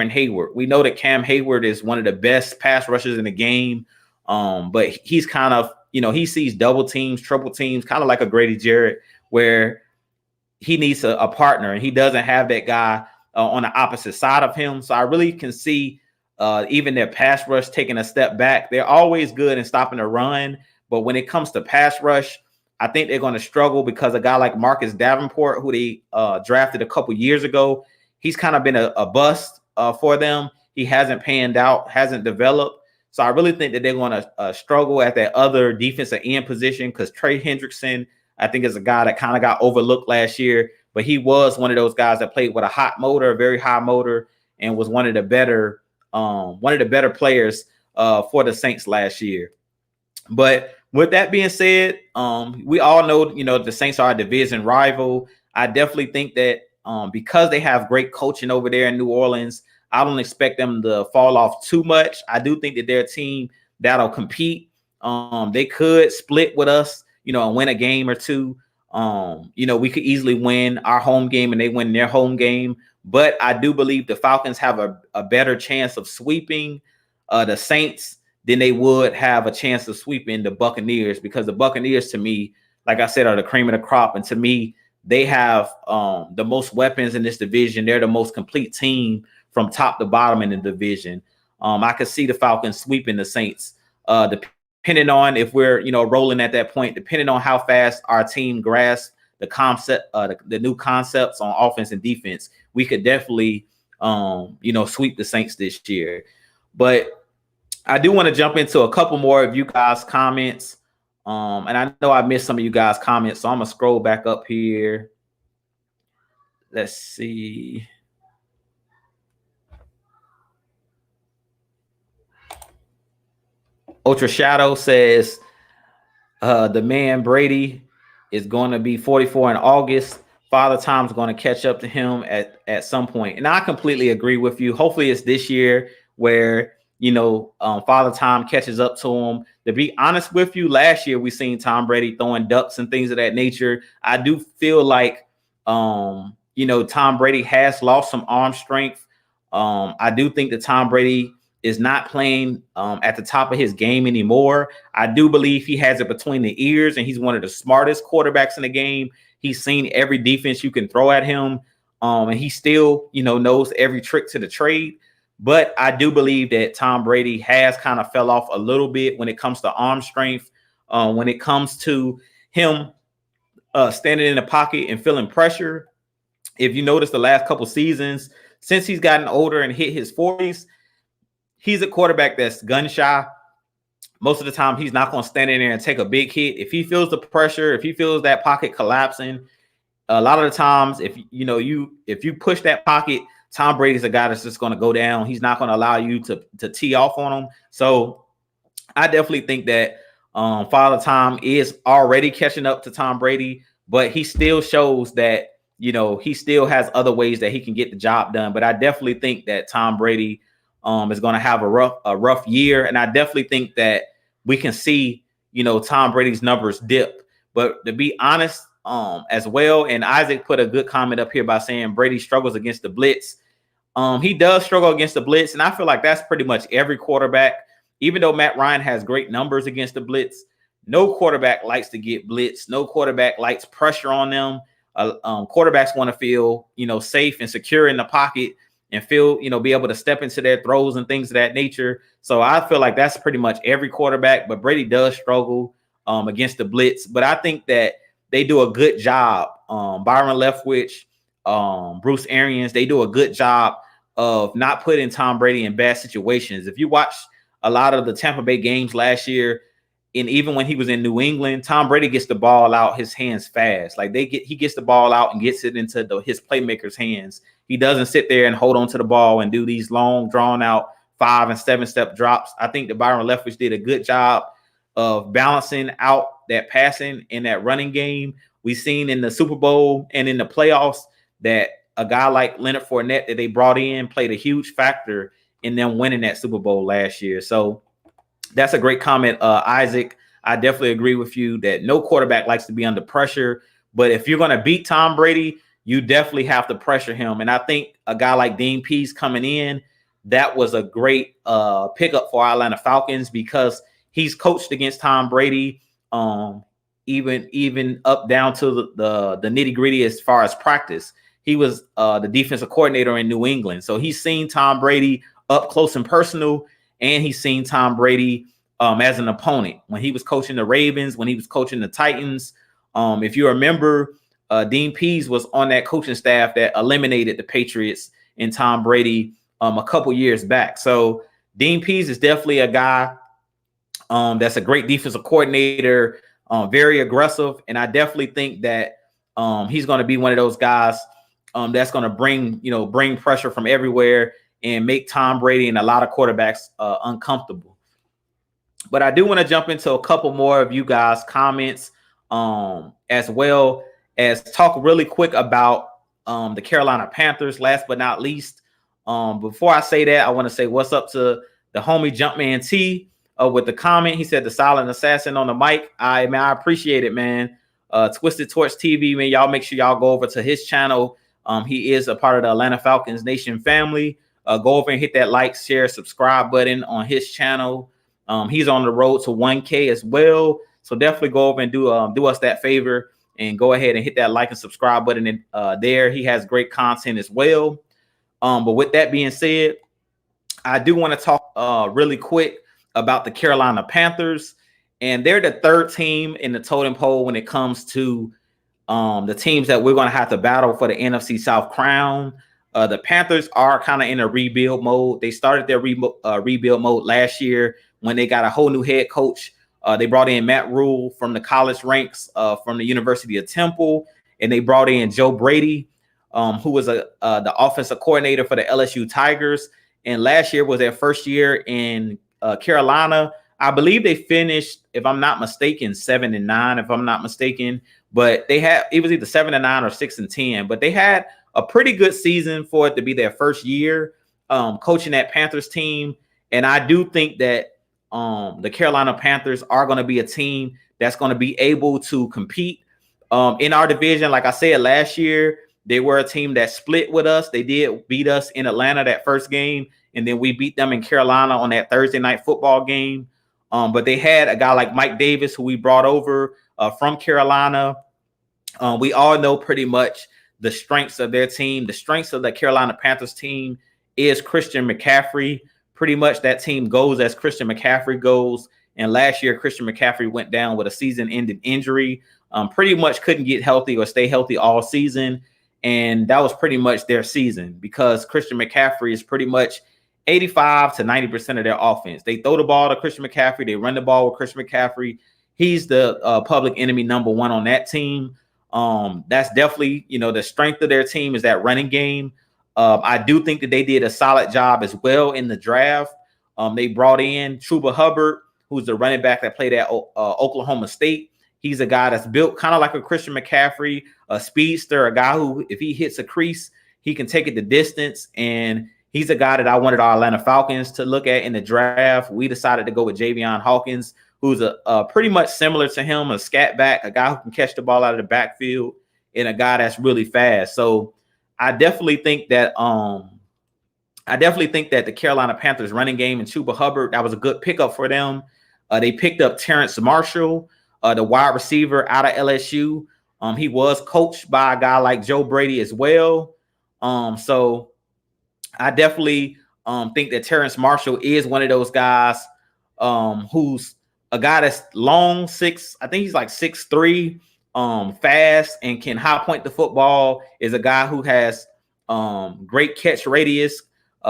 Speaker 1: Hayward. We know that Cam Hayward is one of the best pass rushers in the game, but he's kind of, he sees double teams, triple teams, kind of like a Grady Jarrett, where he needs a partner, and he doesn't have that guy on the opposite side of him. So I really can see even their pass rush taking a step back. They're always good in stopping the run, but when it comes to pass rush, I think they're going to struggle because a guy like Marcus Davenport, who they drafted a couple years ago, he's kind of been a bust for them. He hasn't panned out, hasn't developed. So I really think that they're going to struggle at that other defensive end position, because Trey Hendrickson, I think, is a guy that kind of got overlooked last year, but he was one of those guys that played with a hot motor, a very high motor, and was one of the better players for the Saints last year. But with that being said, we all know, the Saints are a division rival. I definitely think that because they have great coaching over there in New Orleans, I don't expect them to fall off too much. I do think that they're a team that'll compete. They could split with us, and win a game or two. We could easily win our home game and they win their home game. But I do believe the Falcons have a better chance of sweeping the Saints than they would have a chance of sweeping the Buccaneers, because the Buccaneers, to me, like I said, are the cream of the crop. And to me, they have the most weapons in this division. They're the most complete team from top to bottom in the division. I could see the Falcons sweeping the Saints, depending on if we're, rolling at that point, depending on how fast our team grasps the concept, the new concepts on offense and defense. We could definitely, sweep the Saints this year. But I do want to jump into a couple more of you guys' comments. And I know I missed some of you guys' comments, so I'm going to scroll back up here. Let's see. Ultra Shadow says the man Brady is going to be 44 in August. Father Time's going to catch up to him at some point. And I completely agree with you. Hopefully it's this year where, Father Time catches up to him. To be honest with you, last year we seen Tom Brady throwing ducks and things of that nature. I do feel like, Tom Brady has lost some arm strength. I do think that Tom Brady is not playing at the top of his game anymore. I do believe he has it between the ears, and he's one of the smartest quarterbacks in the game. He's seen every defense you can throw at him, and he still, knows every trick to the trade. But I do believe that Tom Brady has kind of fell off a little bit when it comes to arm strength, when it comes to him standing in the pocket and feeling pressure. If you notice the last couple seasons, since he's gotten older and hit his 40s, he's a quarterback that's gun shy. Most of the time, he's not going to stand in there and take a big hit. If he feels the pressure, if he feels that pocket collapsing, a lot of the times, if you push that pocket, Tom Brady's a guy that's just going to go down. He's not going to allow you to tee off on him. So I definitely think that Father Time is already catching up to Tom Brady, but he still shows that, he still has other ways that he can get the job done. But I definitely think that Tom Brady is going to have a rough year. And I definitely think that we can see, Tom Brady's numbers dip. But to be honest, as well, and Isaac put a good comment up here by saying Brady struggles against the blitz. He does struggle against the blitz, and I feel like that's pretty much every quarterback. Even though Matt Ryan has great numbers against the blitz, no quarterback likes to get blitzed. No quarterback likes pressure on them. Quarterbacks want to feel, safe and secure in the pocket and feel, be able to step into their throws and things of that nature. So I feel like that's pretty much every quarterback, but Brady does struggle against the blitz. But I think that they do a good job. Byron Leftwich, Bruce Arians, they do a good job of not putting Tom Brady in bad situations. If you watch a lot of the Tampa Bay games last year, and even when he was in New England, Tom Brady gets the ball out his hands fast. Like he gets the ball out and gets it into his playmakers' hands. He doesn't sit there and hold on to the ball and do these long, drawn out 5 and 7 step drops. I think that Byron Leftwich did a good job of balancing out that passing and that running game. We've seen in the Super Bowl and in the playoffs that a guy like Leonard Fournette that they brought in played a huge factor in them winning that Super Bowl last year. So that's a great comment, Isaac. I definitely agree with you that no quarterback likes to be under pressure. But if you're going to beat Tom Brady, you definitely have to pressure him. And I think a guy like Dean Pease coming in, that was a great pickup for Atlanta Falcons because he's coached against Tom Brady, even up down to the nitty gritty as far as practice. He was the defensive coordinator in New England. So he's seen Tom Brady up close and personal, and he's seen Tom Brady as an opponent when he was coaching the Ravens, when he was coaching the Titans. If you remember, Dean Pease was on that coaching staff that eliminated the Patriots and Tom Brady a couple years back. So Dean Pease is definitely a guy that's a great defensive coordinator, very aggressive. And I definitely think that he's going to be one of those guys that's going to bring pressure from everywhere and make Tom Brady and a lot of quarterbacks uncomfortable. But I do want to jump into a couple more of you guys' comments as well as talk really quick about the Carolina Panthers, last but not least. Before I say that, I want to say what's up to the homie Jumpman T with the comment. He said the silent assassin on the mic. I appreciate it, man. Twisted Torch TV, man. Y'all make sure y'all go over to his channel. He is a part of the Atlanta Falcons Nation family. Go over and hit that like, share, subscribe button on his channel. He's on the road to 1K as well. So definitely go over and do us that favor and go ahead and hit that like and subscribe button there. He has great content as well. But with that being said, I do want to talk really quick about the Carolina Panthers. And they're the third team in the totem pole when it comes to the teams that we're going to have to battle for the NFC South crown. The Panthers are kind of in a rebuild mode. They started their rebuild mode last year when they got a whole new head coach. They brought in Matt Rule from the college ranks from the University of Temple, and they brought in Joe Brady, who was the offensive coordinator for the LSU Tigers. And last year was their first year in Carolina. I believe they finished, if I'm not mistaken, 7-9, if I'm not mistaken. But it was either 7-9 or 6-10. But they had a pretty good season for it to be their first year coaching that Panthers team. And I do think that the Carolina Panthers are going to be a team that's going to be able to compete in our division. Like I said, last year, they were a team that split with us. They did beat us in Atlanta that first game, and then we beat them in Carolina on that Thursday night football game. But they had a guy like Mike Davis, who we brought over from Carolina. We all know pretty much the strengths of their team. The strengths of the Carolina Panthers team is Christian McCaffrey. Pretty much that team goes as Christian McCaffrey goes. And last year, Christian McCaffrey went down with a season-ending injury. Pretty much couldn't get healthy or stay healthy all season. And that was pretty much their season because Christian McCaffrey is pretty much 85 to 90% of their offense. They throw the ball to Christian McCaffrey. They run the ball with Christian McCaffrey. He's the public enemy number one on that team. That's definitely, the strength of their team is that running game. I do think that they did a solid job as well in the draft. They brought in Chuba Hubbard, who's the running back that played at Oklahoma State. He's a guy that's built kind of like a Christian McCaffrey, a speedster, a guy who, if he hits a crease, he can take it the distance. And he's a guy that I wanted our Atlanta Falcons to look at in the draft. We decided to go with Javion Hawkins, who's a pretty much similar to him, a scat back, a guy who can catch the ball out of the backfield, and a guy that's really fast. So I definitely think that the Carolina Panthers running game and Chuba Hubbard, that was a good pickup for them. They picked up Terrence Marshall, the wide receiver out of LSU. He was coached by a guy like Joe Brady as well. So I definitely think that Terrence Marshall is one of those guys who's a guy that's long, I think he's like 6'3", fast and can high point the football, is a guy who has great catch radius,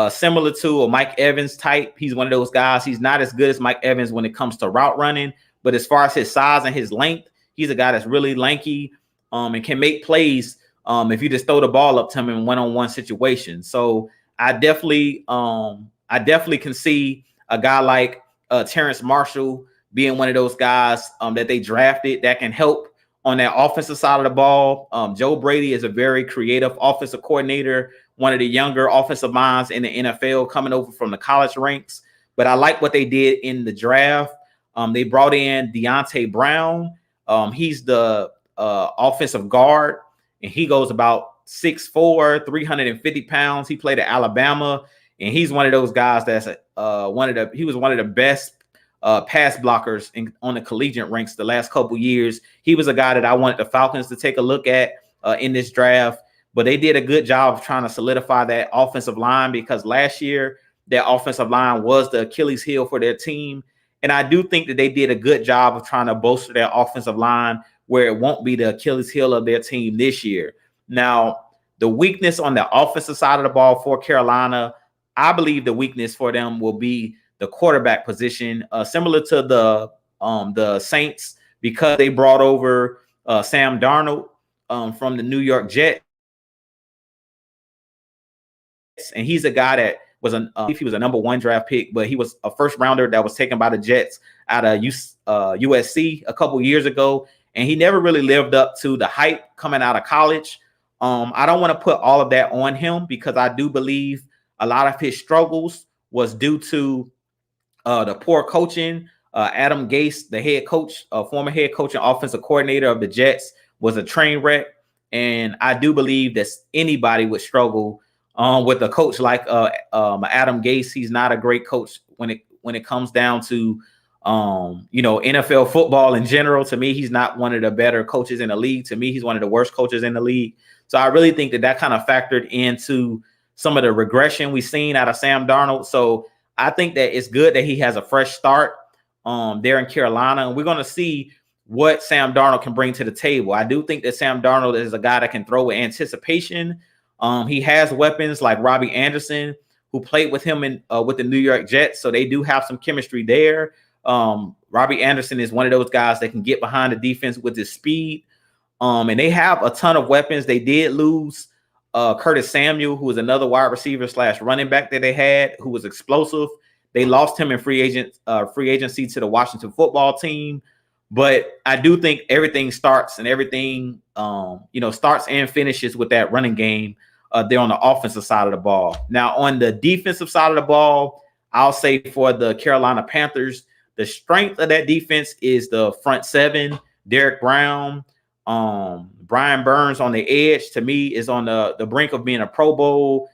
Speaker 1: similar to a Mike Evans type. He's one of those guys. He's not as good as Mike Evans when it comes to route running, but as far as his size and his length, he's a guy that's really lanky and can make plays if you just throw the ball up to him in one-on-one situations. So I definitely can see a guy like Terrence Marshall being one of those guys that they drafted that can help on that offensive side of the ball. Joe Brady is a very creative offensive coordinator, one of the younger offensive minds in the NFL coming over from the college ranks. But I like what they did in the draft. They brought in Deontay Brown. He's the offensive guard, and he goes about 6'4", 350 pounds. He played at Alabama, and he's one of those guys that's he was one of the best pass blockers on the collegiate ranks the last couple years. He was a guy that I wanted the Falcons to take a look at in this draft, but they did a good job of trying to solidify that offensive line, because last year their offensive line was the Achilles heel for their team. And I do think that they did a good job of trying to bolster their offensive line where it won't be the Achilles heel of their team this year. Now, the weakness on the offensive side of the ball for Carolina, I believe the weakness for them will be the quarterback position, similar to the Saints, because they brought over Sam Darnold from the New York Jets, and he's a guy that was he was a number 1 draft pick, but he was a first rounder that was taken by the Jets out of USC a couple years ago, and he never really lived up to the hype coming out of college. I don't want to put all of that on him, because I do believe a lot of his struggles was due to the poor coaching. Adam Gase, the head coach, former head coach and offensive coordinator of the Jets, was a train wreck. And I do believe that anybody would struggle with a coach like Adam Gase. He's not a great coach when it comes down to NFL football in general. To me, he's not one of the better coaches in the league. To me, he's one of the worst coaches in the league. So I really think that kind of factored into some of the regression we've seen out of Sam Darnold. So I think that it's good that he has a fresh start there in Carolina. And we're going to see what Sam Darnold can bring to the table. I do think that Sam Darnold is a guy that can throw with anticipation. He has weapons like Robbie Anderson, who played with him with the New York Jets. So they do have some chemistry there. Robbie Anderson is one of those guys that can get behind the defense with his speed. And they have a ton of weapons. They did lose Curtis Samuel, who was another wide receiver / running back that they had, who was explosive. They lost him in free agency to the Washington football team. But I do think everything starts and finishes with that running game there on the offensive side of the ball. Now, on the defensive side of the ball, I'll say for the Carolina Panthers, the strength of that defense is the front seven. Derek Brown, Brian Burns on the edge, to me, is on the brink of being a Pro Bowl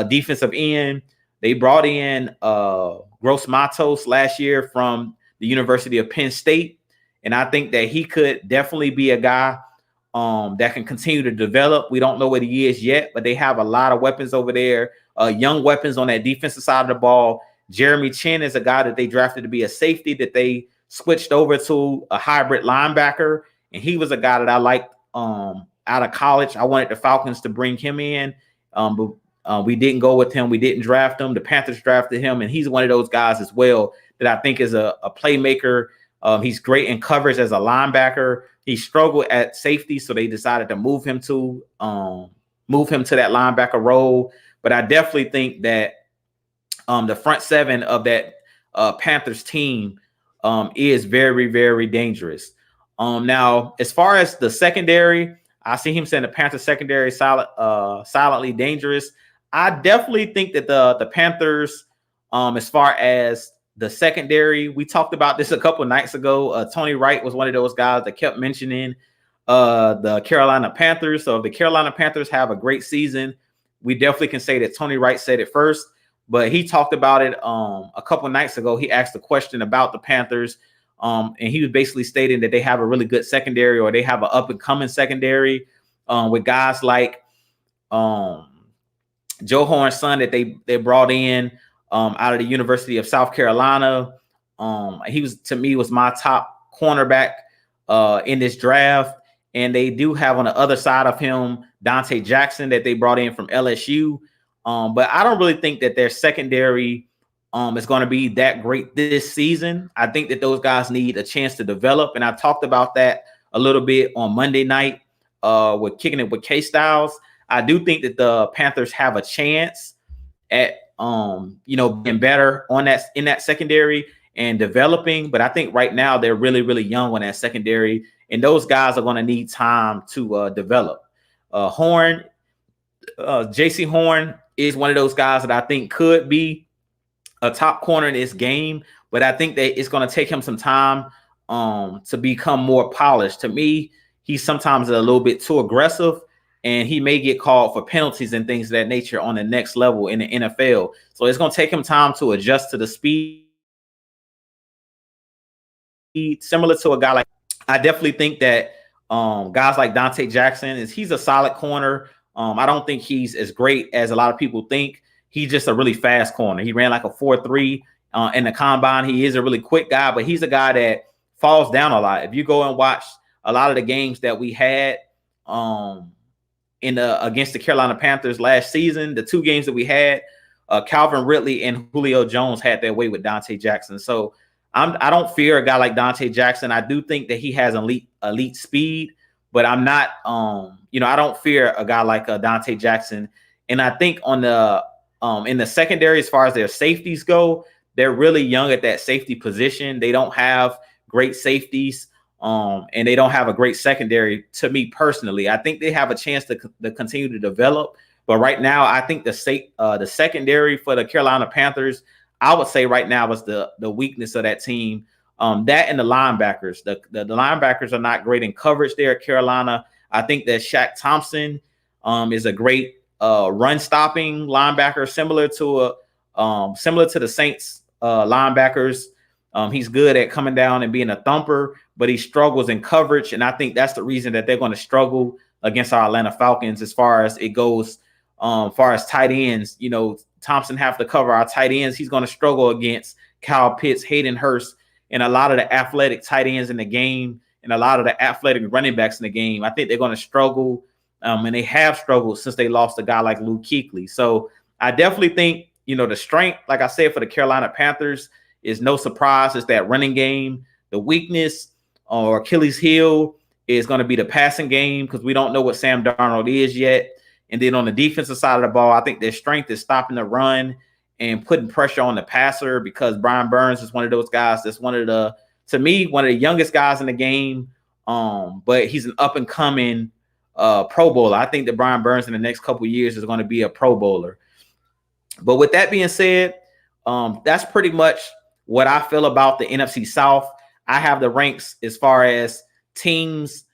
Speaker 1: defensive end. They brought in Gross Matos last year from the University of Penn State, and I think that he could definitely be a guy that can continue to develop. We don't know what he is yet, but they have a lot of weapons over there, young weapons on that defensive side of the ball. Jeremy Chin is a guy that they drafted to be a safety that they switched over to a hybrid linebacker, and he was a guy that I liked out of college. I wanted the Falcons to bring him in, but we didn't go with him. We didn't draft him. The Panthers drafted him, and he's one of those guys as well that I think is a playmaker. He's great in coverage as a linebacker. He struggled at safety, so they decided to move him to that linebacker role. But I definitely think that the front seven of that Panthers team is very, very dangerous. Now, as far as the secondary, I see him saying the Panthers secondary silently dangerous. I definitely think that the Panthers, as far as the secondary, we talked about this a couple of nights ago. Tony Wright was one of those guys that kept mentioning the Carolina Panthers. So if the Carolina Panthers have a great season, we definitely can say that Tony Wright said it first. But he talked about it a couple of nights ago. He asked a question about the Panthers, and he was basically stating that they have a really good secondary, or they have an up-and-coming secondary with guys like Joe Horn's son that they brought in out of the University of South Carolina. He was, to me, was my top cornerback in this draft. And they do have on the other side of him Dante Jackson that they brought in from LSU. But I don't really think that their secondary is going to be that great this season. I think that those guys need a chance to develop. And I talked about that a little bit on Monday night with Kicking It with K-Styles. I do think that the Panthers have a chance at being better on that in that secondary and developing. But I think right now they're really, really young on that secondary, and those guys are going to need time to develop. JC Horn is one of those guys that I think could be a top corner in this game, but I think that it's going to take him some time to become more polished. To me, he's sometimes a little bit too aggressive, and he may get called for penalties and things of that nature on the next level in the NFL. So it's going to take him time to adjust to the speed. Similar to a guy like, I definitely think that guys like Dante Jackson he's a solid corner. I don't think he's as great as a lot of people think. He's just a really fast corner. He ran like a 4.3 in the combine. He is a really quick guy, but he's a guy that falls down a lot. If you go and watch a lot of the games that we had against the Carolina Panthers last season, the 2 games that we had, Calvin Ridley and Julio Jones had their way with Dante Jackson. So I don't fear a guy like Dante Jackson. I do think that he has elite speed, but I'm not, I don't fear a guy like Dante Jackson. And I think on the in the secondary, as far as their safeties go, they're really young at that safety position. They don't have great safeties, and they don't have a great secondary. To me personally, I think they have a chance to continue to develop. But right now, I think the secondary for the Carolina Panthers, I would say right now is the weakness of that team. That and the linebackers. The linebackers are not great in coverage there at Carolina. I think that Shaq Thompson is a great run stopping linebacker, similar to the Saints linebackers. He's good at coming down and being a thumper, but he struggles in coverage, and I think that's the reason that they're going to struggle against our Atlanta Falcons as far as it goes. Far as tight ends, Thompson have to cover our tight ends. He's going to struggle against Kyle Pitts, Hayden Hurst, and a lot of the athletic tight ends in the game, and a lot of the athletic running backs in the game. I think they're going to struggle, and they have struggled since they lost a guy like Luke Kuechly. So I definitely think, the strength, like I said, for the Carolina Panthers is no surprise. It's that running game. The weakness or Achilles heel is going to be the passing game, because we don't know what Sam Darnold is yet. And then on the defensive side of the ball, I think their strength is stopping the run and putting pressure on the passer, because Brian Burns is one of those guys that's one of the youngest guys in the game. But he's an up and coming Pro Bowler. I think that Brian Burns in the next couple of years is going to be a Pro Bowler. But with that being said, that's pretty much what I feel about the NFC South. I have the ranks as far as teams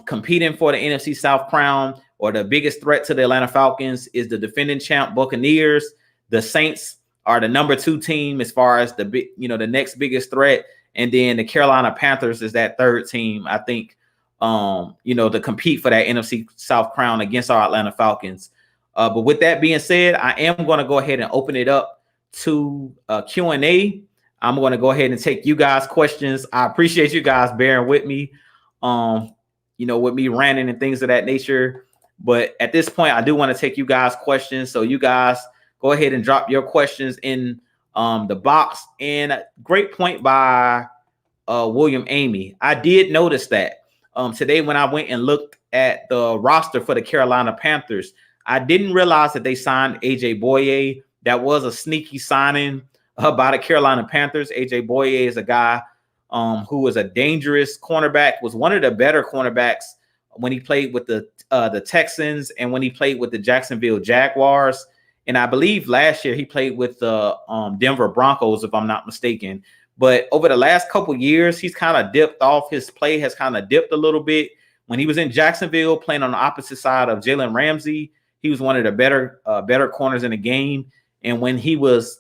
Speaker 1: competing for the NFC South crown, or the biggest threat to the Atlanta Falcons is the defending champ Buccaneers. The Saints are the number 2 team as far as the next biggest threat. And then the Carolina Panthers is that 3rd team, I think, to compete for that NFC South crown against our Atlanta Falcons. But with that being said, I am going to go ahead and open it up to Q&A. I'm going to go ahead and take you guys' questions. I appreciate you guys bearing with me, with me ranting and things of that nature. But at this point, I do want to take you guys' questions. So you guys go ahead and drop your questions in the box. And great point by William Amy. I did notice that today when I went and looked at the roster for the Carolina Panthers, I didn't realize that they signed A.J. Boye. That was a sneaky signing by the Carolina Panthers. A.J. Boye is a guy who was a dangerous cornerback, was one of the better cornerbacks when he played with the Texans and when he played with the Jacksonville Jaguars. And I believe last year he played with the Denver Broncos, if I'm not mistaken. But over the last couple years, he's kind of dipped off. His play has kind of dipped a little bit. When he was in Jacksonville playing on the opposite side of Jalen Ramsey, he was one of the better corners in the game. And when he was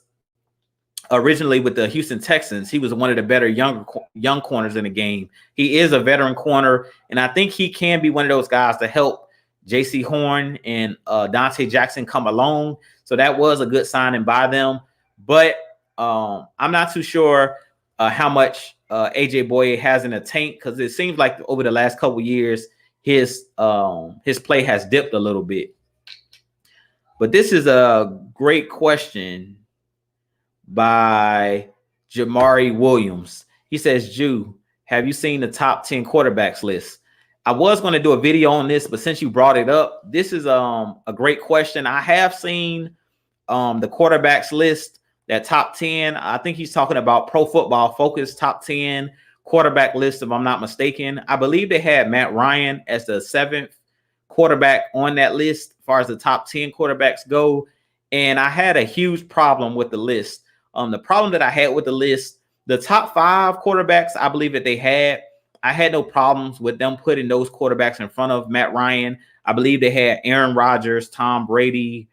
Speaker 1: originally with the Houston Texans, he was one of the better young corners in the game. He is a veteran corner, and I think he can be one of those guys to help JC Horn and Dante Jackson come along. So that was a good signing by them. But I'm not too sure how much A.J. Boye has in the tank, because it seems like over the last couple of years, his play has dipped a little bit. But this is a great question by Jamari Williams. He says, Jew, have you seen the top 10 quarterbacks list? I was going to do a video on this, but since you brought it up, this is a great question. I have seen the quarterbacks list, that top 10. I think he's talking about Pro Football Focus top 10 quarterback list, if I'm not mistaken. I believe they had Matt Ryan as the 7th quarterback on that list as far as the top 10 quarterbacks go. And I had a huge problem with the list. The problem that I had with the list, the top 5 quarterbacks I believe that they had, I had no problems with them putting those quarterbacks in front of Matt Ryan. I believe they had Aaron Rodgers, Tom Brady,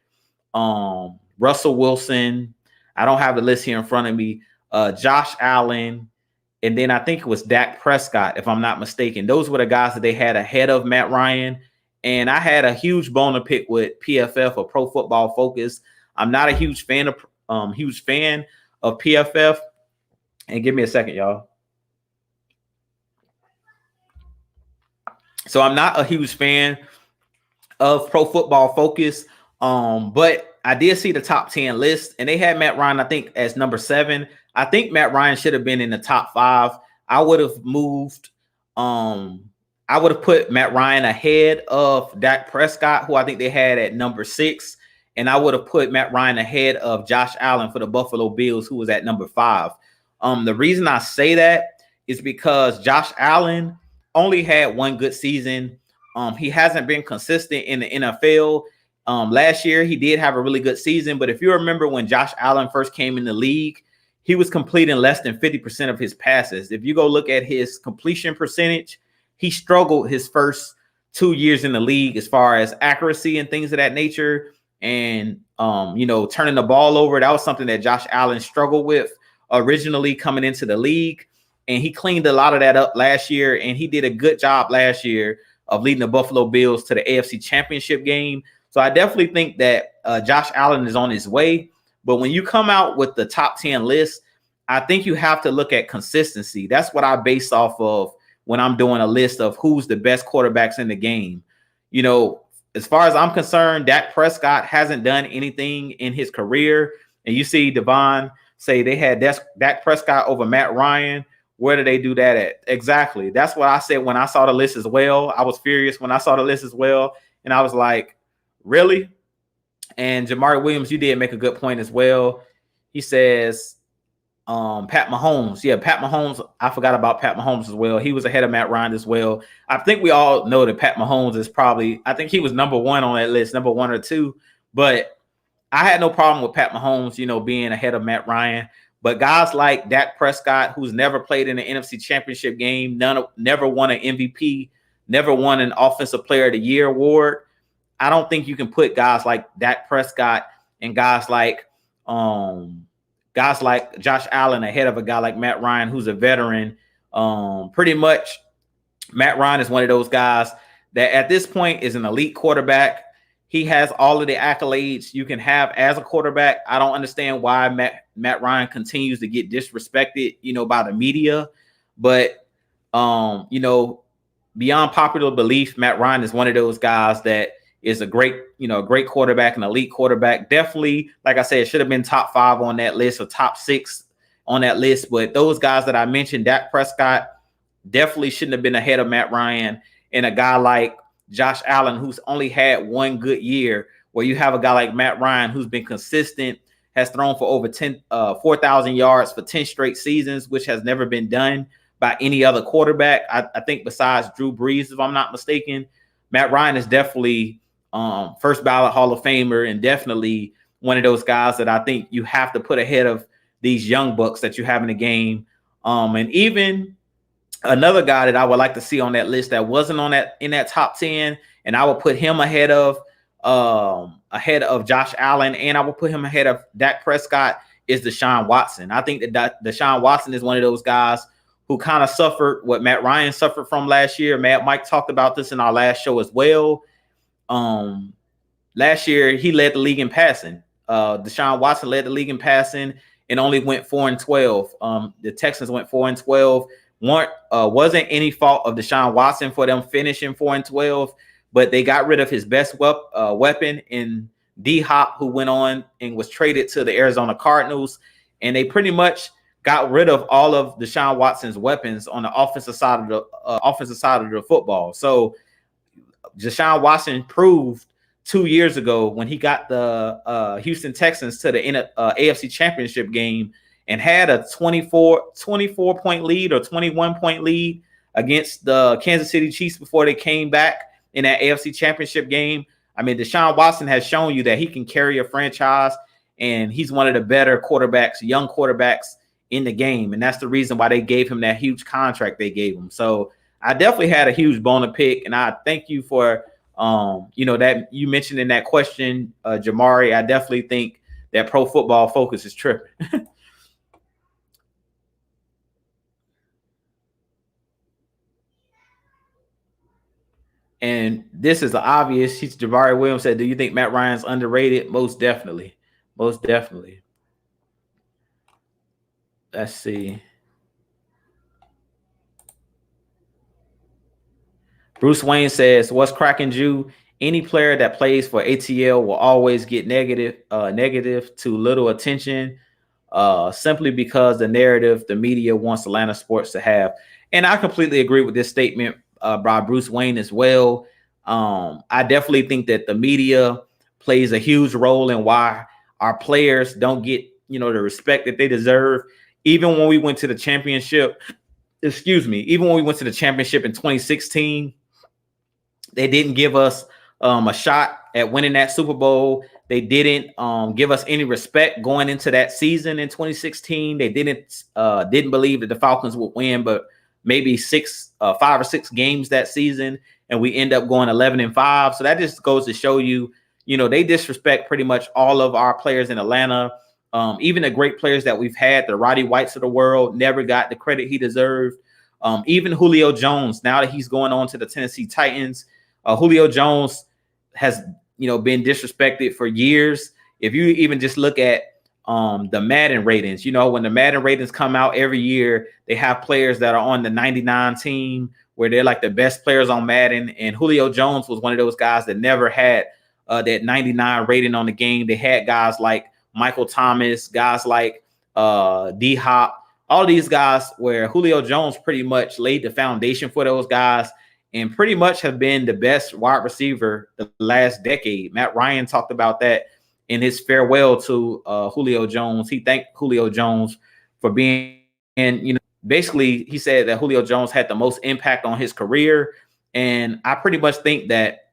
Speaker 1: Russell Wilson. I don't have the list here in front of me. Josh Allen. And then I think it was Dak Prescott, if I'm not mistaken. Those were the guys that they had ahead of Matt Ryan. And I had a huge bone to pick with PFF or Pro Football Focus. I'm not a huge fan of PFF. And give me a second, y'all. So I'm not a huge fan of Pro Football Focus. But I did see the top 10 list, and they had Matt Ryan, I think, as number 7. I think Matt Ryan should have been in the top 5. I would have moved. I would have put Matt Ryan ahead of Dak Prescott, who I think they had at number 6. And I would have put Matt Ryan ahead of Josh Allen for the Buffalo Bills, who was at number 5. The reason I say that is because Josh Allen only had one good season. He hasn't been consistent in the NFL. Last year, he did have a really good season. But if you remember when Josh Allen first came in the league, he was completing less than 50% of his passes. If you go look at his completion percentage, he struggled his first 2 years in the league as far as accuracy and things of that nature. And, turning the ball over, that was something that Josh Allen struggled with originally coming into the league. And he cleaned a lot of that up last year. And he did a good job last year of leading the Buffalo Bills to the AFC Championship game. So I definitely think that Josh Allen is on his way. But when you come out with the top 10 list, I think you have to look at consistency. That's what I base off of when I'm doing a list of who's the best quarterbacks in the game. As far as I'm concerned, Dak Prescott hasn't done anything in his career. And you see Devon say they had Dak Prescott over Matt Ryan. Where did they do that at? Exactly. That's what I said when I saw the list as well. I was furious when I saw the list as well. And I was like, really? And Jamari Williams, you did make a good point as well. He says, Pat Mahomes. Yeah, Pat Mahomes. I forgot about Pat Mahomes as well. He was ahead of Matt Ryan as well. I think we all know that Pat Mahomes is probably, I think he was number 1 on that list, number 1 or 2. But I had no problem with Pat Mahomes, being ahead of Matt Ryan. But guys like Dak Prescott, who's never played in an NFC Championship game, never won an MVP, never won an Offensive Player of the Year award, I don't think you can put guys like Dak Prescott and guys like Josh Allen ahead of a guy like Matt Ryan, who's a veteran. Pretty much, Matt Ryan is one of those guys that at this point is an elite quarterback. He has all of the accolades you can have as a quarterback. I don't understand why Matt Ryan continues to get disrespected, by the media. But, beyond popular belief, Matt Ryan is one of those guys that is a great quarterback, an elite quarterback. Definitely, like I said, should have been top 5 on that list or top 6 on that list. But those guys that I mentioned, Dak Prescott, definitely shouldn't have been ahead of Matt Ryan. And a guy like Josh Allen, who's only had one good year, where you have a guy like Matt Ryan, who's been consistent, has thrown for over 4,000 yards for 10 straight seasons, which has never been done by any other quarterback. I think besides Drew Brees, if I'm not mistaken. Matt Ryan is definitely first ballot Hall of Famer, and definitely one of those guys that I think you have to put ahead of these young bucks that you have in the game. And even another guy that I would like to see on that list that wasn't in that top 10, and I would put him ahead of Josh Allen, and I would put him ahead of Dak Prescott, is Deshaun Watson. I think that Deshaun Watson is one of those guys who kind of suffered what Matt Ryan suffered from last year. Mike talked about this in our last show as well. Last year, he led the league in passing. Deshaun Watson led the league in passing and only went 4-12. The Texans went 4-12. wasn't any fault of Deshaun Watson for them finishing 4-12, but they got rid of his best weapon in D Hop, who went on and was traded to the Arizona Cardinals, and they pretty much got rid of all of Deshaun Watson's weapons on the offensive side of the football. So Deshaun Watson proved 2 years ago when he got the Houston Texans to the AFC Championship game and had a 24-point lead or 21-point lead against the Kansas City Chiefs before they came back in that AFC Championship game. I mean, Deshaun Watson has shown you that he can carry a franchise, and he's one of the better quarterbacks, young quarterbacks in the game. And that's the reason why they gave him that huge contract they gave him. So I definitely had a huge bone to pick, and I thank you for that you mentioned in that question, Jamari. I definitely think that Pro Football Focus is tripping. And this is obvious. Jabari Williams said, do you think Matt Ryan's underrated? Most definitely. Most definitely. Let's see. Bruce Wayne says, what's cracking, Jew? Any player that plays for ATL will always get negative to little attention simply because the narrative the media wants Atlanta sports to have. And I completely agree with this statement by Bruce Wayne as well. I definitely think that the media plays a huge role in why our players don't get, the respect that they deserve. Even when we went to the championship, even when we went to the championship in 2016, they didn't give us a shot at winning that Super Bowl. They didn't give us any respect going into that season in 2016. They didn't believe that the Falcons would win, but maybe 5 or 6 games that season, and we end up going 11-5. So that just goes to show you, they disrespect pretty much all of our players in Atlanta. Even the great players that we've had, the Roddy Whites of the world, never got the credit he deserved. Even Julio Jones, now that he's going on to the Tennessee Titans, Julio Jones has, been disrespected for years. If you even just look at the Madden ratings, when the Madden ratings come out every year, they have players that are on the 99 team where they're like the best players on Madden. And Julio Jones was one of those guys that never had that 99 rating on the game. They had guys like Michael Thomas, guys like D Hop, all these guys where Julio Jones pretty much laid the foundation for those guys and pretty much have been the best wide receiver the last decade. Matt Ryan talked about that in his farewell to Julio Jones. He thanked Julio Jones for being, and basically he said that Julio Jones had the most impact on his career. And I pretty much think that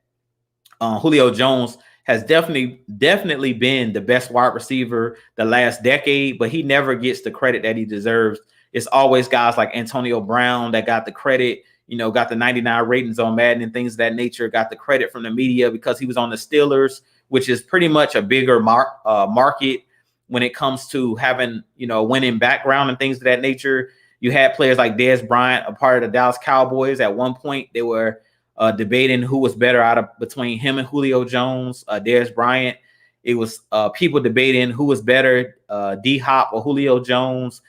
Speaker 1: Julio Jones has definitely been the best wide receiver the last decade, but he never gets the credit that he deserves. It's always guys like Antonio Brown that got the credit, got the 99 ratings on Madden and things of that nature, got the credit from the media because he was on the Steelers, which is pretty much a bigger market when it comes to having, a winning background and things of that nature. You had players like Dez Bryant, a part of the Dallas Cowboys. At one point, they were debating who was better between him and Julio Jones. Dez Bryant, it was people debating who was better, D Hop or Julio Jones.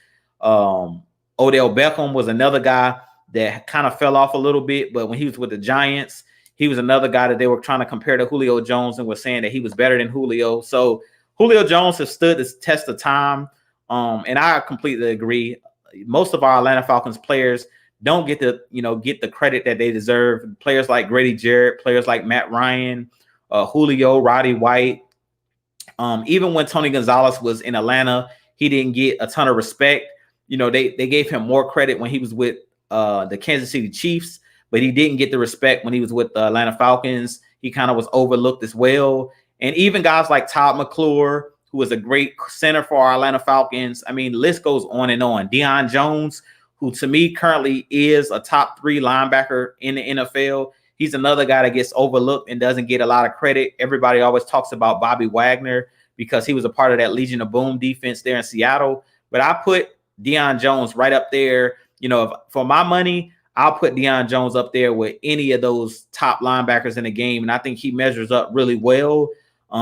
Speaker 1: Odell Beckham was another guy that kind of fell off a little bit, but when he was with the Giants, he was another guy that they were trying to compare to Julio Jones and were saying that he was better than Julio. So Julio Jones has stood the test of time, and I completely agree. Most of our Atlanta Falcons players don't get the credit that they deserve. Players like Grady Jarrett, players like Matt Ryan, Julio, Roddy White. Even when Tony Gonzalez was in Atlanta, he didn't get a ton of respect. They gave him more credit when he was with the Kansas City Chiefs, but he didn't get the respect when he was with the Atlanta Falcons. He kind of was overlooked as well. And even guys like Todd McClure, who was a great center for our Atlanta Falcons. I mean, the list goes on and on. Deion Jones, who to me currently is a top 3 linebacker in the NFL. He's another guy that gets overlooked and doesn't get a lot of credit. Everybody always talks about Bobby Wagner because he was a part of that Legion of Boom defense there in Seattle. But I put Deion Jones right up there. For my money, I'll put Deion Jones up there with any of those top linebackers in the game. And I think he measures up really well.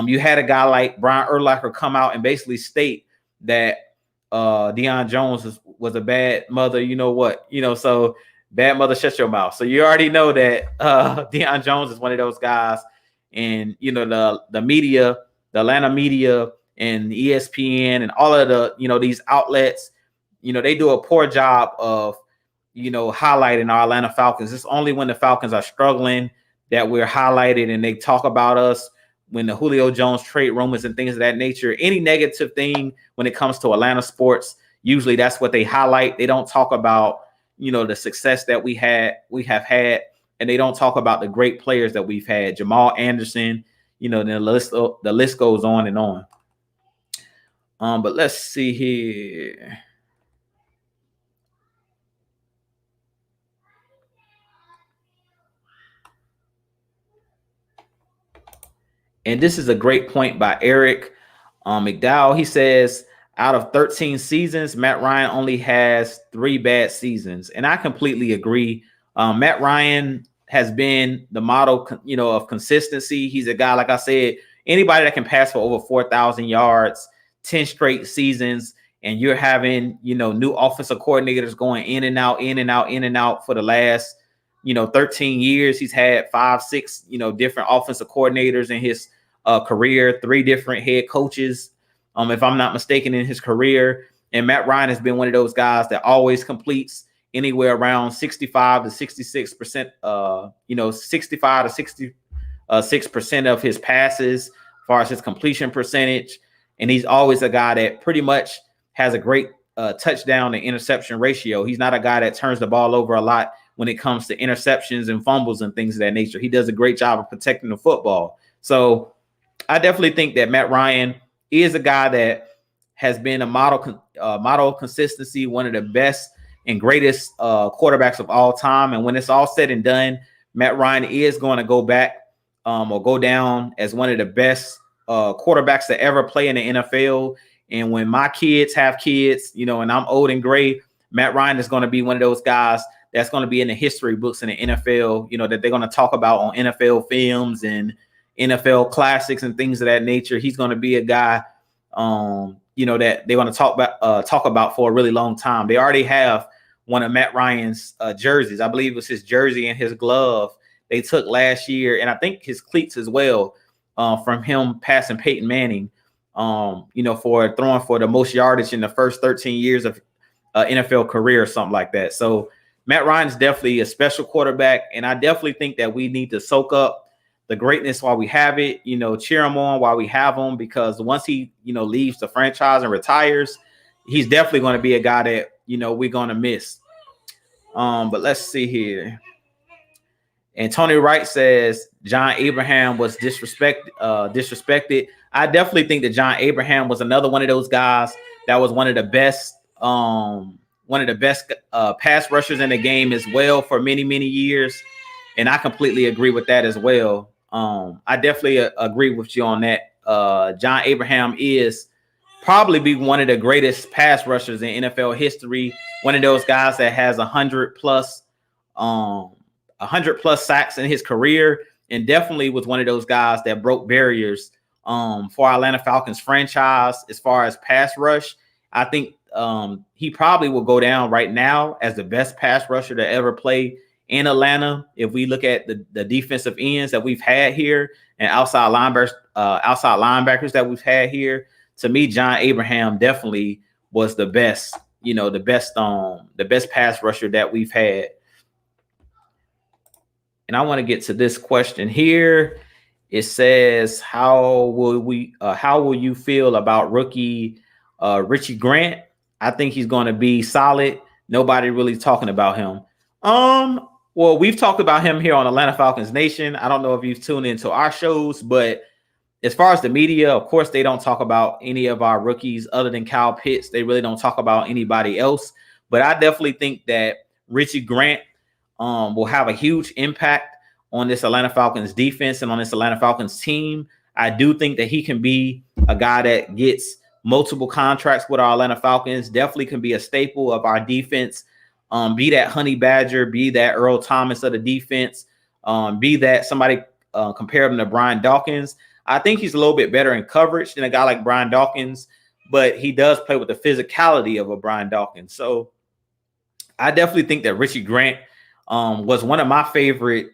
Speaker 1: You had a guy like Brian Urlacher come out and basically state that Deion Jones was a bad mother, you know what? So bad mother, shut your mouth. So you already know that Deion Jones is one of those guys. And the media, the Atlanta media and ESPN and all of the, these outlets, they do a poor job of, highlighting our Atlanta Falcons. It's only when the Falcons are struggling that we're highlighted and they talk about us. When the Julio Jones trade rumors and things of that nature, any negative thing when it comes to Atlanta sports, usually that's what they highlight. They don't talk about, the success that we have had, and they don't talk about the great players that we've had. Jamal Anderson, the list goes on and on. But let's see here. And this is a great point by Eric McDowell. He says, out of 13 seasons, Matt Ryan only has 3 bad seasons. And I completely agree. Matt Ryan has been the model, of consistency. He's a guy, like I said, anybody that can pass for over 4,000 yards, 10 straight seasons, and you're having, new offensive coordinators going in and out for the last, 13 years. He's had 5, 6, different offensive coordinators in his career, 3 different head coaches, if I'm not mistaken, in his career. And Matt Ryan has been one of those guys that always completes anywhere around 65 to 66%, 65 to 66% of his passes as far as his completion percentage. And he's always a guy that pretty much has a great touchdown to interception ratio. He's not a guy that turns the ball over a lot when it comes to interceptions and fumbles and things of that nature. He does a great job of protecting the football. So I definitely think that Matt Ryan is a guy that has been a model of consistency, one of the best and greatest quarterbacks of all time. And when it's all said and done, Matt Ryan is going to go back or go down as one of the best quarterbacks to ever play in the NFL. And when my kids have kids, and I'm old and gray, Matt Ryan is going to be one of those guys that's going to be in the history books in the NFL, that they're going to talk about on NFL films and NFL classics and things of that nature. He's going to be a guy, that they're going to talk about for a really long time. They already have one of Matt Ryan's jerseys. I believe it was his jersey and his glove they took last year, and I think his cleats as well, from him passing Peyton Manning, for throwing for the most yardage in the first 13 years of NFL career or something like that. So Matt Ryan is definitely a special quarterback, and I definitely think that we need to soak up the greatness while we have it, cheer him on while we have him, because once he, leaves the franchise and retires, he's definitely going to be a guy that, we're going to miss. But let's see here. And Tony Wright says John Abraham was disrespected. I definitely think that John Abraham was another one of those guys that was one of the best pass rushers in the game as well for many, many years. And I completely agree with that as well. I definitely agree with you on that. John Abraham is probably be one of the greatest pass rushers in NFL history. One of those guys that has 100 plus sacks in his career, and definitely was one of those guys that broke barriers for our Atlanta Falcons franchise as far as pass rush. I think he probably will go down right now as the best pass rusher to ever play in Atlanta. If we look at the defensive ends that we've had here and outside linebackers that we've had here, to me, John Abraham definitely was the best, the best pass rusher that we've had. And I want to get to this question here. It says, how will you feel about rookie Richie Grant? I think he's going to be solid. Nobody really talking about him. Well, we've talked about him here on Atlanta Falcons Nation. I don't know if you've tuned into our shows, but as far as the media, of course, they don't talk about any of our rookies other than Kyle Pitts. They really don't talk about anybody else. But I definitely think that Richie Grant will have a huge impact on this Atlanta Falcons defense and on this Atlanta Falcons team. I do think that he can be a guy that gets multiple contracts with our Atlanta Falcons, definitely can be a staple of our defense. Be that Honey Badger, be that Earl Thomas of the defense, be that somebody compare him to Brian Dawkins. I think he's a little bit better in coverage than a guy like Brian Dawkins, but he does play with the physicality of a Brian Dawkins. So I definitely think that Richie Grant was one of my favorite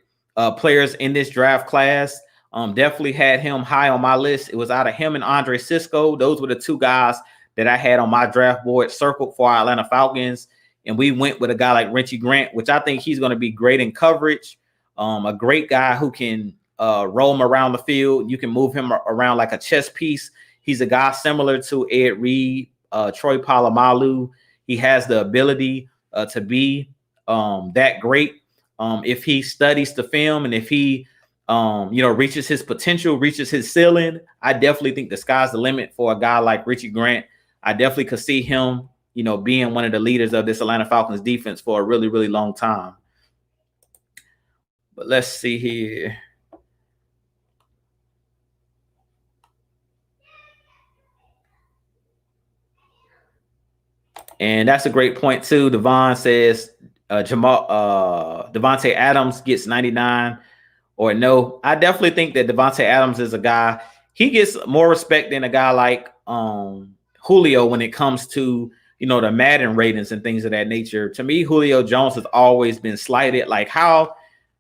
Speaker 1: players in this draft class. Definitely had him high on my list. It was out of him and Andre Cisco. Those were the two guys that I had on my draft board circled for our Atlanta Falcons. And we went with a guy like Richie Grant, which I think he's going to be great in coverage. A great guy who can roam around the field. You can move him around like a chess piece. He's a guy similar to Ed Reed, Troy Polamalu. He has the ability to be that great if he studies the film and if he reaches his potential, reaches his ceiling. I definitely think the sky's the limit for a guy like Richie Grant. I definitely could see him being one of the leaders of this Atlanta Falcons defense for a really, really long time. But let's see here. And that's a great point too. Devon says Devontae Adams gets 99 or no. I definitely think that Devontae Adams is a guy. He gets more respect than a guy like Julio when it comes to the Madden ratings and things of that nature. To me, Julio Jones has always been slighted. Like how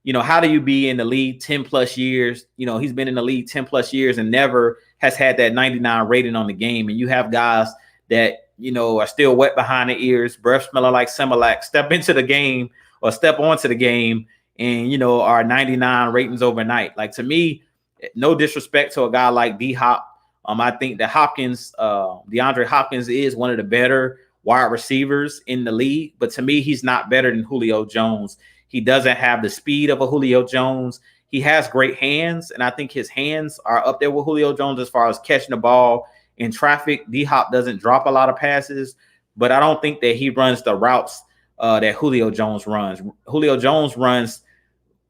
Speaker 1: do you be in the league 10 plus years? He's been in the league 10 plus years and never has had that 99 rating on the game. And you have guys that are still wet behind the ears, breath smelling like Similac, step into the game or step onto the game and, are 99 ratings overnight. Like, to me, no disrespect to a guy like D-Hop. I think that DeAndre Hopkins is one of the better wide receivers in the league, but to me, he's not better than Julio Jones. He doesn't have the speed of a Julio Jones. He has great hands, and I think his hands are up there with Julio Jones as far as catching the ball in traffic. D-Hop doesn't drop a lot of passes, but I don't think that he runs the routes that Julio Jones runs. Julio Jones runs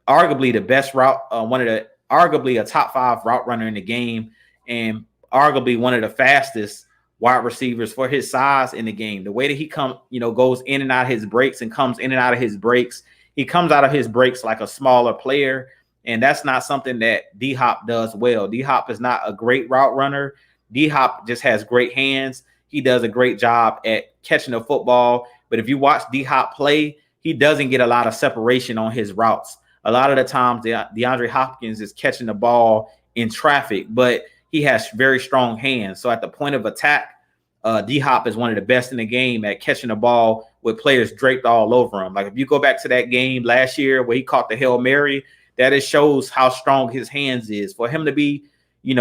Speaker 1: arguably the best route, arguably a top 5 route runner in the game, and arguably one of the fastest wide receivers for his size in the game. The way that he goes in and out of his breaks and comes in and out of his breaks, he comes out of his breaks like a smaller player, and that's not something that D-Hop does well. D-Hop is not a great route runner. D-Hop just has great hands. He does a great job at catching the football. But if you watch D-Hop play, he doesn't get a lot of separation on his routes. A lot of the times, DeAndre Hopkins is catching the ball in traffic, but he has very strong hands. So at the point of attack, D-Hop is one of the best in the game at catching the ball with players draped all over him. Like if you go back to that game last year where he caught the Hail Mary, that it shows how strong his hands is. For him to be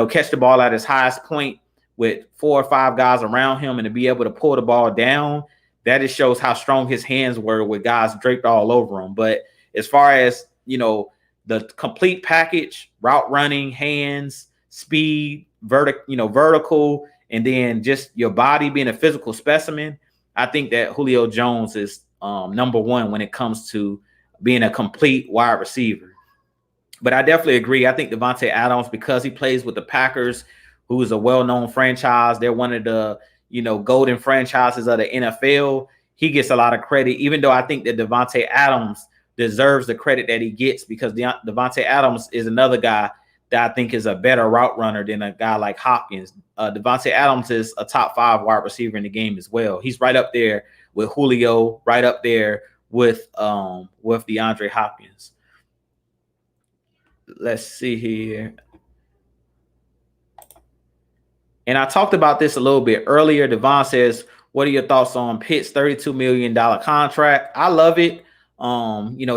Speaker 1: catch the ball at his highest point with 4 or 5 guys around him and to be able to pull the ball down, that just shows how strong his hands were with guys draped all over him. But as far as, the complete package, route running, hands, speed, vertical, and then just your body being a physical specimen, I think that Julio Jones is number one when it comes to being a complete wide receiver. But I definitely agree. I think Devontae Adams, because he plays with the Packers, who is a well-known franchise, they're one of the, golden franchises of the NFL. He gets a lot of credit, even though I think that Devontae Adams deserves the credit that he gets, because Devontae Adams is another guy that I think is a better route runner than a guy like Hopkins. Devontae Adams is a top 5 wide receiver in the game as well. He's right up there with Julio, right up there with DeAndre Hopkins. Let's see here. And I talked about this a little bit earlier. Devon says, what are your thoughts on Pitt's $32 million contract? I love it.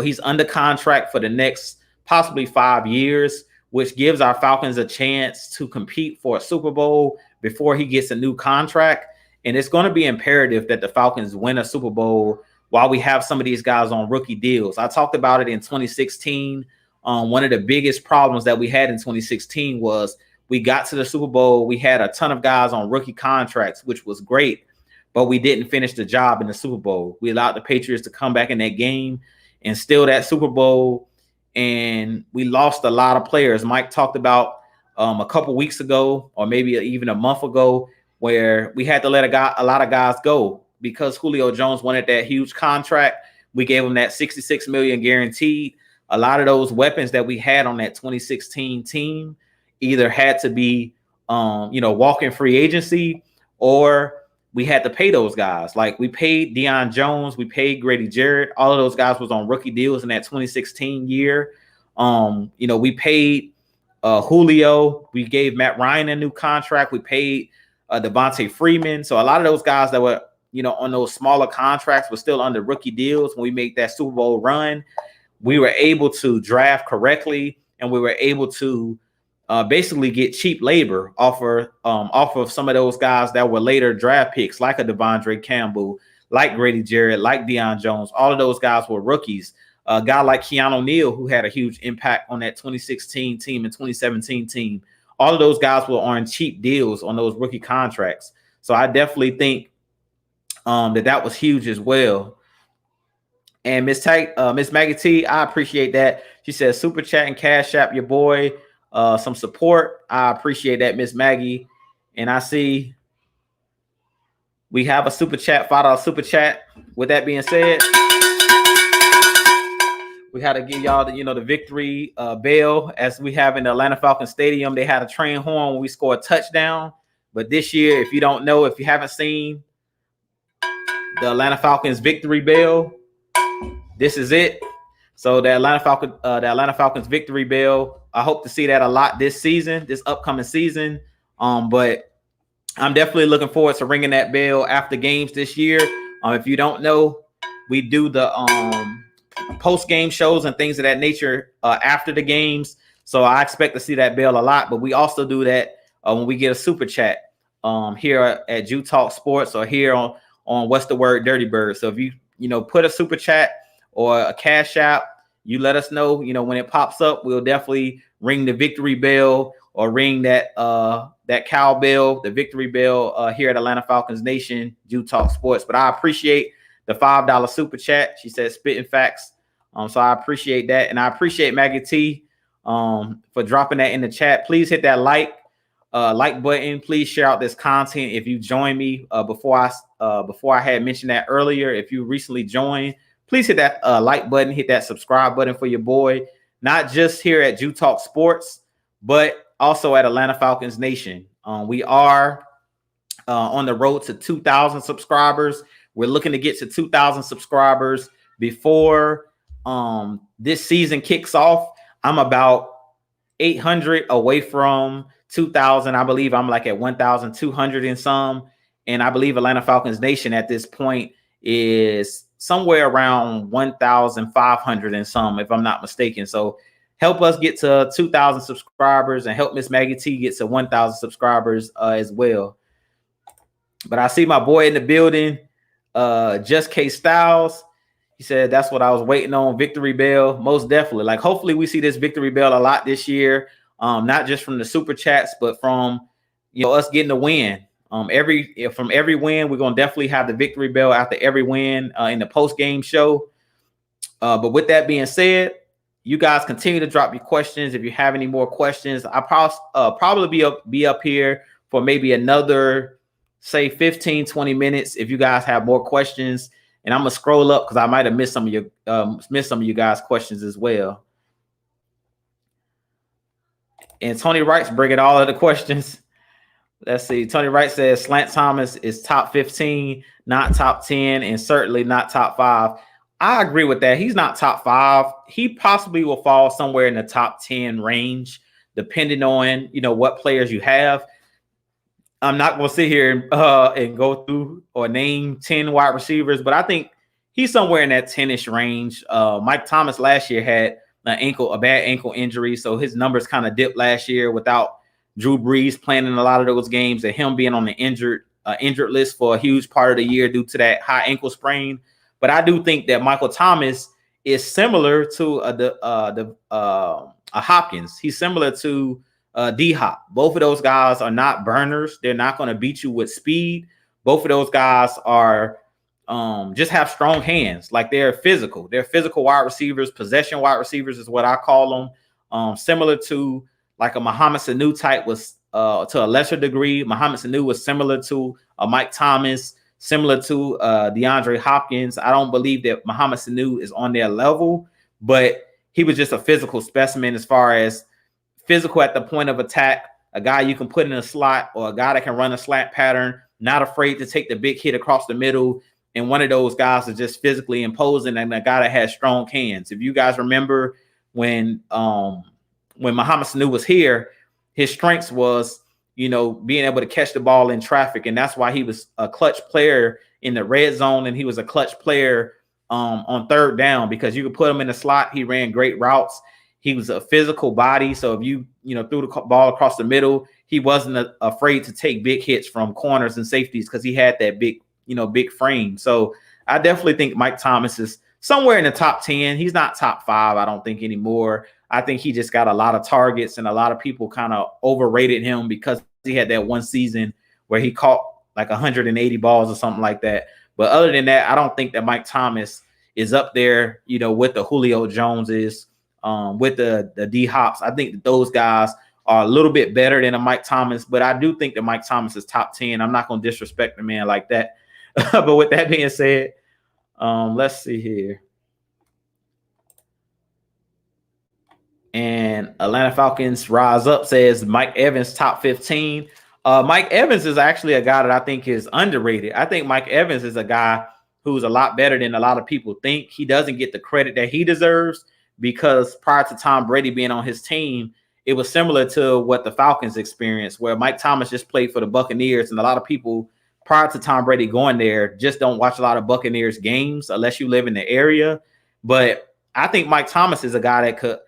Speaker 1: He's under contract for the next possibly 5 years, which gives our Falcons a chance to compete for a Super Bowl before he gets a new contract. And it's going to be imperative that the Falcons win a Super Bowl while we have some of these guys on rookie deals. I talked about it in 2016. One of the biggest problems that we had in 2016 was we got to the Super Bowl. We had a ton of guys on rookie contracts, which was great, but we didn't finish the job in the Super Bowl. We allowed the Patriots to come back in that game and steal that Super Bowl, and we lost a lot of players. Mike talked about a couple weeks ago, or maybe even a month ago, where we had to let a lot of guys go because Julio Jones wanted that huge contract. We gave him that $66 million guaranteed. A lot of those weapons that we had on that 2016 team either had to be, walk in free agency, or we had to pay those guys. Like we paid Deion Jones, we paid Grady Jarrett. All of those guys was on rookie deals in that 2016 year. We paid Julio. We gave Matt Ryan a new contract. We paid Devontae Freeman. So a lot of those guys that were, on those smaller contracts were still under rookie deals. When we made that Super Bowl run, we were able to draft correctly, and we were able to basically get cheap labor off of some of those guys that were later draft picks, like a Devondre Campbell, like Grady Jarrett, like Deion Jones. All of those guys were rookies. A guy like Keanu Neal, who had a huge impact on that 2016 team and 2017 team. All of those guys were on cheap deals on those rookie contracts. So I definitely think that was huge as well. And Miss Maggie T, I appreciate that. She says, super chat and cash app your boy some support. I appreciate that, Miss Maggie. And I see we have a super chat, $5 super chat. With that being said, we had to give y'all the victory bell, as we have in the Atlanta Falcons Stadium. They had a train horn when we scored a touchdown. But this year, if you don't know, if you haven't seen the Atlanta Falcons victory bell, this is it. So the Atlanta Falcons victory bell, I hope to see that a lot this upcoming season. But I'm definitely looking forward to ringing that bell after games this year. If you don't know, we do the post-game shows and things of that nature after the games. So I expect to see that bell a lot. But we also do that when we get a super chat here at Jew Talk Sports, or here on What's the Word Dirty Bird. So if you put a super chat or a cash app, you let us know, when it pops up. We'll definitely ring the victory bell, or ring that cowbell, the victory bell here at Atlanta Falcons Nation, Jew Talk Sports. But I appreciate the $5 super chat. She said spitting facts. So I appreciate that. And I appreciate Maggie T for dropping that in the chat. Please hit that like button. Please share out this content. If you join me before I had mentioned that earlier, if you recently joined, please hit that like button, hit that subscribe button for your boy, not just here at Jew Talk Sports, but also at Atlanta Falcons Nation. We are on the road to 2,000 subscribers. We're looking to get to 2,000 subscribers before this season kicks off. I'm about 800 away from 2,000. I believe I'm like at 1,200 and some. And I believe Atlanta Falcons Nation at this point is somewhere around 1,500 and some, if I'm not mistaken. So help us get to 2,000 subscribers, and help Miss Maggie T get to 1,000 subscribers as well. But I see my boy in the building, Just K Styles. He said that's what I was waiting on, victory bell. Most definitely. Like, hopefully we see this victory bell a lot this year, not just from the super chats, but from us getting the win. From every win, we're gonna definitely have the victory bell after every win in the post game show. But with that being said, you guys continue to drop your questions. If you have any more questions, I'll probably be up here for maybe another, say, 15, 20 minutes if you guys have more questions. And I'm gonna scroll up because I might have missed some of you guys' questions as well. And Tony Wright's bringing all of the questions. Let's see. Tony Wright says Slant Thomas is top 15, not top 10, and certainly not top 5. I agree with that. He's not top 5. He possibly will fall somewhere in the top 10 range, depending on what players you have. I'm not going to sit here and go through or name 10 wide receivers, but I think he's somewhere in that 10-ish range. Mike Thomas last year had a bad ankle injury, so his numbers kind of dipped last year without Drew Brees playing in a lot of those games, and him being on the injured list for a huge part of the year due to that high ankle sprain. But I do think that Michael Thomas is similar to a Hopkins. He's similar to D-Hop. Both of those guys are not burners. They're not going to beat you with speed. Both of those guys are just have strong hands. Like, they're physical. They're physical wide receivers. Possession wide receivers is what I call them. Similar to like a Mohamed Sanu type was to a lesser degree. Mohamed Sanu was similar to Mike Thomas, similar to DeAndre Hopkins. I don't believe that Mohamed Sanu is on their level, but he was just a physical specimen as far as physical at the point of attack, a guy you can put in a slot, or a guy that can run a slant pattern, not afraid to take the big hit across the middle. And one of those guys is just physically imposing, and a guy that has strong hands. If you guys remember when Mohamed Sanu was here, his strengths was, being able to catch the ball in traffic. And that's why he was a clutch player in the red zone. And he was a clutch player on third down, because you could put him in the slot. He ran great routes. He was a physical body. So if you threw the ball across the middle, he wasn't afraid to take big hits from corners and safeties, because he had that big frame. So I definitely think Mike Thomas is somewhere in the top 10. He's not top 5, I don't think, anymore. I think he just got a lot of targets, and a lot of people kind of overrated him because he had that one season where he caught like 180 balls or something like that. But other than that, I don't think that Mike Thomas is up there, with the Julio Joneses, with the D Hops. I think that those guys are a little bit better than a Mike Thomas, but I do think that Mike Thomas is top 10. I'm not going to disrespect the man like that. But with that being said, let's see here. And Atlanta Falcons Rise Up says Mike Evans top 15. Mike Evans is actually a guy that I think is underrated. I think Mike Evans is a guy who's a lot better than a lot of people think. He doesn't get the credit that he deserves, because prior to Tom Brady being on his team, it was similar to what the Falcons experienced, where Mike Thomas just played for the Buccaneers, and a lot of people prior to Tom Brady going there just don't watch a lot of Buccaneers games unless you live in the area. But I think Mike Thomas is a guy that could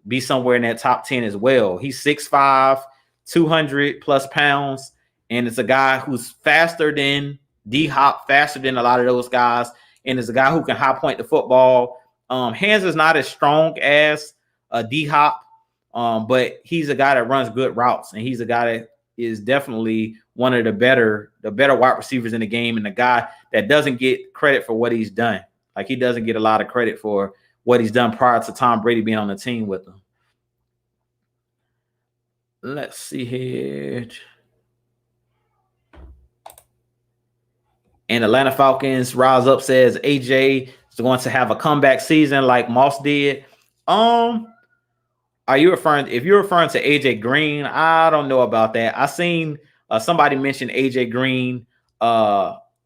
Speaker 1: be somewhere in that top 10 as well. He's 6'5", 200 plus pounds, and it's a guy who's faster than D-Hop, faster than a lot of those guys, and is a guy who can high point the football. Hands is not as strong as D-Hop, but he's a guy that runs good routes, and he's a guy that is definitely one of the better wide receivers in the game, and a guy that doesn't get credit for what he's done. Like, he doesn't get a lot of credit for what he's done prior to Tom Brady being on the team with him. Let's see here. And Atlanta Falcons Rise Up says AJ is going to have a comeback season like Moss did. If you're referring to AJ Green, I don't know about that. I seen somebody mention AJ Green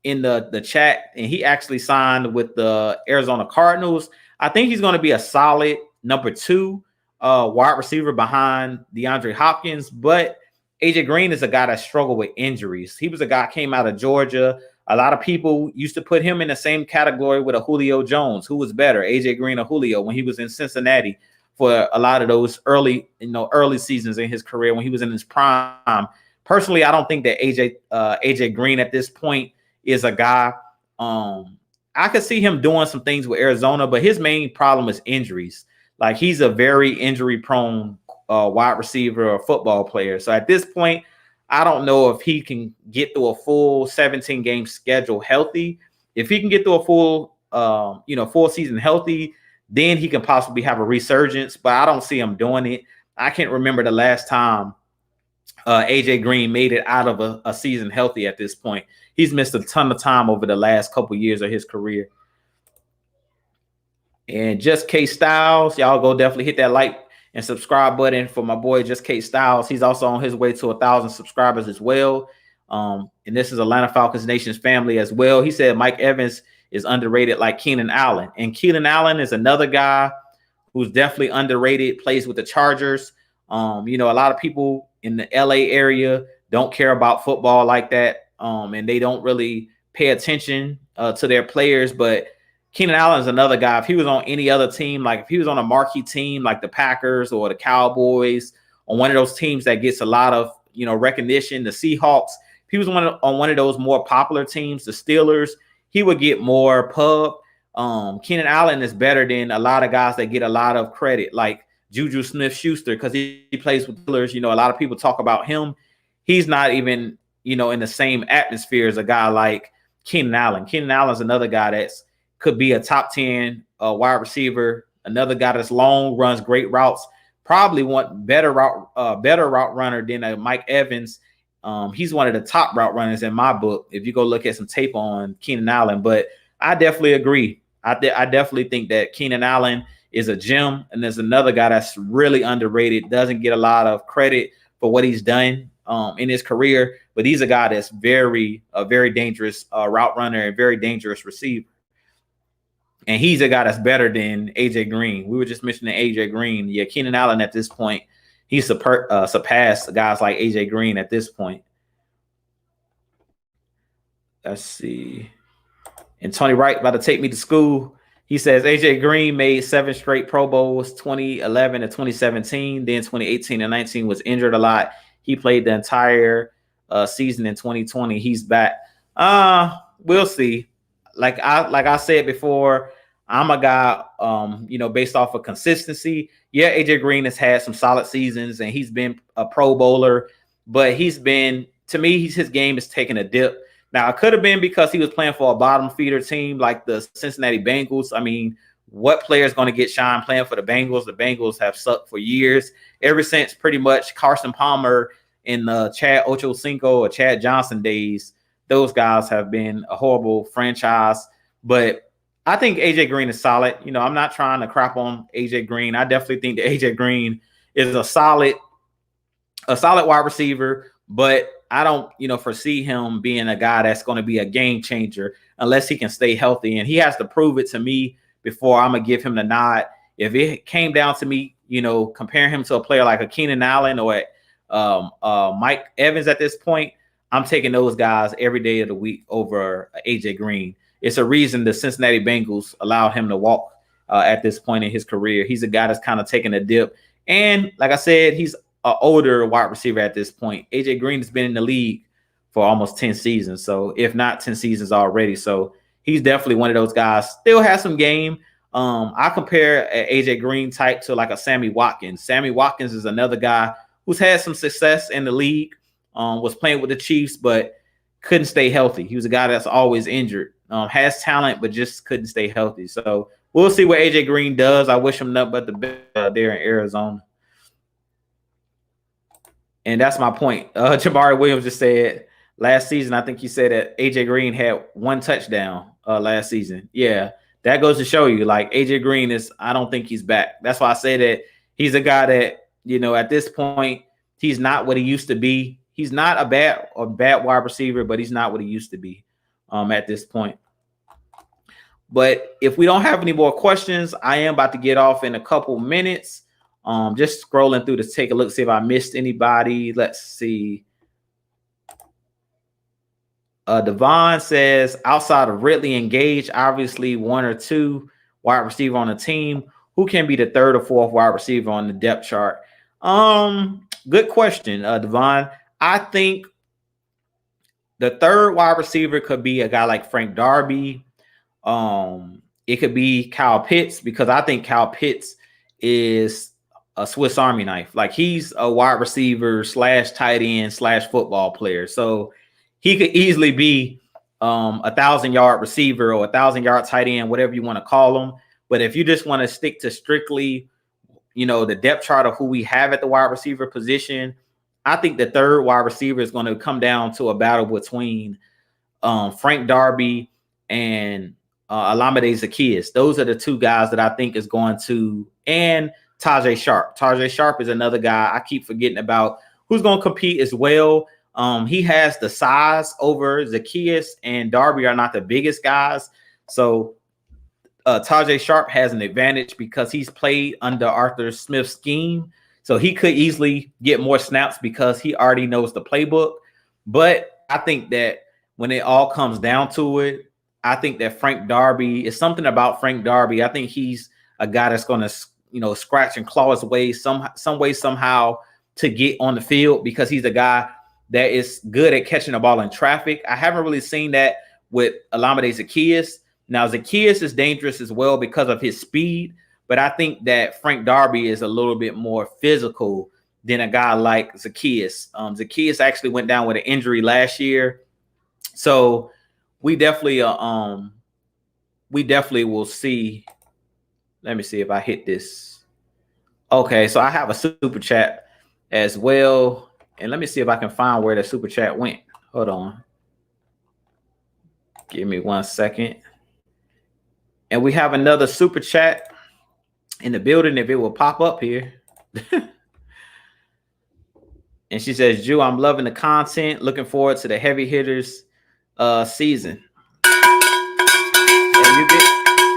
Speaker 1: in the chat, and he actually signed with the Arizona Cardinals. I think he's going to be a solid number 2 wide receiver behind DeAndre Hopkins, but AJ Green is a guy that struggled with injuries. He was a guy came out of Georgia. A lot of people used to put him in the same category with a Julio Jones. Who was better, AJ Green or Julio, when he was in Cincinnati for a lot of those early seasons in his career when he was in his prime? Personally, I don't think that AJ Green at this point is a guy. I could see him doing some things with Arizona, but his main problem is injuries. Like, he's a very injury-prone wide receiver or football player. So at this point, I don't know if he can get through a full 17-game schedule healthy. If he can get through a full season healthy, then he can possibly have a resurgence. But I don't see him doing it. I can't remember the last time AJ Green made it out of a season healthy at this point. He's missed a ton of time over the last couple years of his career. And Just K Styles, y'all go definitely hit that like and subscribe button for my boy Just K Styles. He's also on his way to 1,000 subscribers as well. And this is Atlanta Falcons Nation's family as well. He said Mike Evans is underrated like Keenan Allen. And Keenan Allen is another guy who's definitely underrated, plays with the Chargers. A lot of people in the LA area don't care about football like that. And they don't really pay attention to their players. But Keenan Allen is another guy. If he was on any other team, like if he was on a marquee team like the Packers or the Cowboys, on one of those teams that gets a lot of recognition, the Seahawks, if he was on one of those more popular teams, the Steelers, he would get more pub. Keenan Allen is better than a lot of guys that get a lot of credit, like Juju Smith-Schuster, because he plays with Steelers. A lot of people talk about him. He's not even in the same atmosphere as a guy like Keenan Allen. Keenan Allen's another guy that's could be a top 10 wide receiver, another guy that's long, runs great routes, probably better route runner than Mike Evans. He's one of the top route runners in my book, if you go look at some tape on Keenan Allen. But I definitely agree. I definitely think that Keenan Allen is a gem, and there's another guy that's really underrated, doesn't get a lot of credit for what he's done in his career, but he's a guy that's very dangerous route runner and very dangerous receiver. And he's a guy that's better than AJ Green. We were just mentioning AJ Green. Yeah, Keenan Allen at this point, he's surpassed guys like AJ Green at this point. Let's see. And Tony Wright about to take me to school. He says AJ Green made 7 straight Pro Bowls, 2011 to 2017. Then 2018 and 19 was injured a lot. He played the entire season in 2020. He's back. We'll see. Like I said before, I'm a guy, based off of consistency. Yeah, AJ Green has had some solid seasons and he's been a Pro Bowler, but to me, his game is taking a dip. Now, it could have been because he was playing for a bottom feeder team like the Cincinnati Bengals. I mean, what player is going to get shine playing for the Bengals? The Bengals have sucked for years, ever since pretty much Carson Palmer in the Chad Ochocinco or Chad Johnson days. Those guys have been a horrible franchise. But I think AJ Green is solid. I'm not trying to crap on AJ Green. I definitely think that AJ Green is a solid wide receiver, but I don't, foresee him being a guy that's going to be a game changer unless he can stay healthy. And he has to prove it to me before I'm going to give him the nod. If it came down to me, comparing him to a player like a Keenan Allen or Mike Evans at this point, I'm taking those guys every day of the week over AJ Green. It's a reason the Cincinnati Bengals allowed him to walk at this point in his career. He's a guy that's kind of taking a dip. And like I said, he's an older wide receiver at this point. AJ Green has been in the league for almost 10 seasons. So if not 10 seasons already. So he's definitely one of those guys. Still has some game. I compare an AJ Green type to like a Sammy Watkins. Sammy Watkins is another guy who's had some success in the league, was playing with the Chiefs, but couldn't stay healthy. He was a guy that's always injured, has talent, but just couldn't stay healthy. So we'll see what AJ Green does. I wish him nothing but the best there in Arizona. And that's my point. Jabari Williams just said last season, I think he said that AJ Green had 1 touchdown last season. Yeah, that goes to show you, like, AJ Green I don't think he's back. That's why I say that he's a guy that, at this point, he's not what he used to be. He's not a bad wide receiver, but he's not what he used to be at this point. But if we don't have any more questions, I am about to get off in a couple minutes. Just scrolling through to take a look, see if I missed anybody. Let's see. Devon says, outside of Ridley and Gage, obviously 1 or 2 wide receiver on the team, who can be the 3rd or 4th wide receiver on the depth chart? Good question, Devon. I think the 3rd wide receiver could be a guy like Frank Darby. It could be Kyle Pitts, because I think Kyle Pitts is a Swiss Army knife. Like, he's a wide receiver / tight end / football player. So he could easily be 1,000-yard receiver or 1,000-yard tight end, whatever you want to call him. But if you just want to stick to strictly, the depth chart of who we have at the wide receiver position, I think the 3rd wide receiver is going to come down to a battle between Frank Darby and Olamide Zaccheaus. Those are the 2 guys that I think is going to, and Tajay Sharp. Tajay Sharp is another guy I keep forgetting about, who's going to compete as well. He has the size over Zaccheaus, and Darby are not the biggest guys. So Tajay Sharp has an advantage because he's played under Arthur Smith's scheme. So he could easily get more snaps because he already knows the playbook. But I think that when it all comes down to it, I think that Frank Darby is something about Frank Darby. I think he's a guy that's going to, scratch and claw his way some way, somehow to get on the field, because he's a guy that is good at catching the ball in traffic. I haven't really seen that with Olamide Zaccheaus. Now, Zaccheaus is dangerous as well because of his speed, but I think that Frank Darby is a little bit more physical than a guy like Zaccheaus. Zaccheaus actually went down with an injury last year. So we definitely will see. Let me see if I hit this. Okay, so I have a super chat as well. And let me see if I can find where the super chat went. Hold on. Give me 1 second. And we have another super chat in the building, if it will pop up here. And And she says, Jew, I'm loving the content. Looking forward to the heavy hitters season. And you get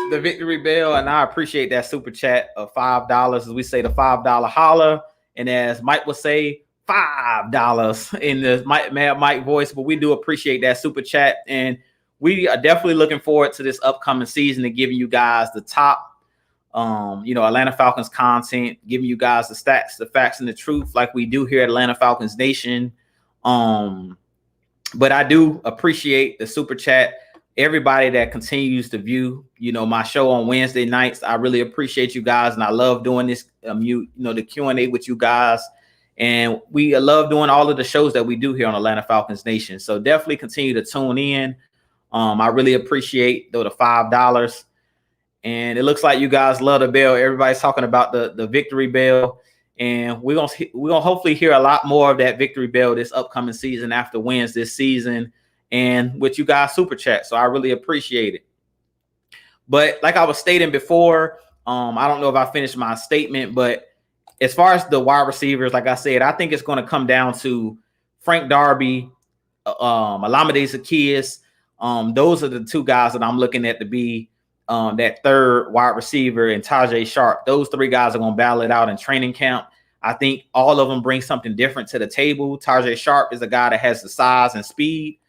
Speaker 1: the victory bell, and I appreciate that super chat of $5. As we say, the $5 holler. And as Mike would say, $5 in the Mad Mike voice. But we do appreciate that super chat. And we are definitely looking forward to this upcoming season and giving you guys the top Atlanta Falcons content, giving you guys the stats, the facts, and the truth, like we do here at Atlanta Falcons Nation. But I do appreciate the super chat. Everybody that continues to view, my show on Wednesday nights, I really appreciate you guys, and I love doing this, the Q&A with you guys, and we love doing all of the shows that we do here on Atlanta Falcons Nation. So definitely continue to tune in. I really appreciate the $5. And it looks like you guys love the bell. Everybody's talking about the victory bell. And we're gonna hopefully hear a lot more of that victory bell this upcoming season after wins this season and with you guys super chat. So I really appreciate it. But like I was stating before, I don't know if I finished my statement, but as far as the wide receivers, like I said, I think it's going to come down to Frank Darby, Olamide Zaccheaus. Those are the two guys that I'm looking at to be that third wide receiver, and Tajay Sharp. Those three guys are going to battle it out in training camp. I think all of them bring something different to the table. Tajay Sharp is a guy that has the size and speed.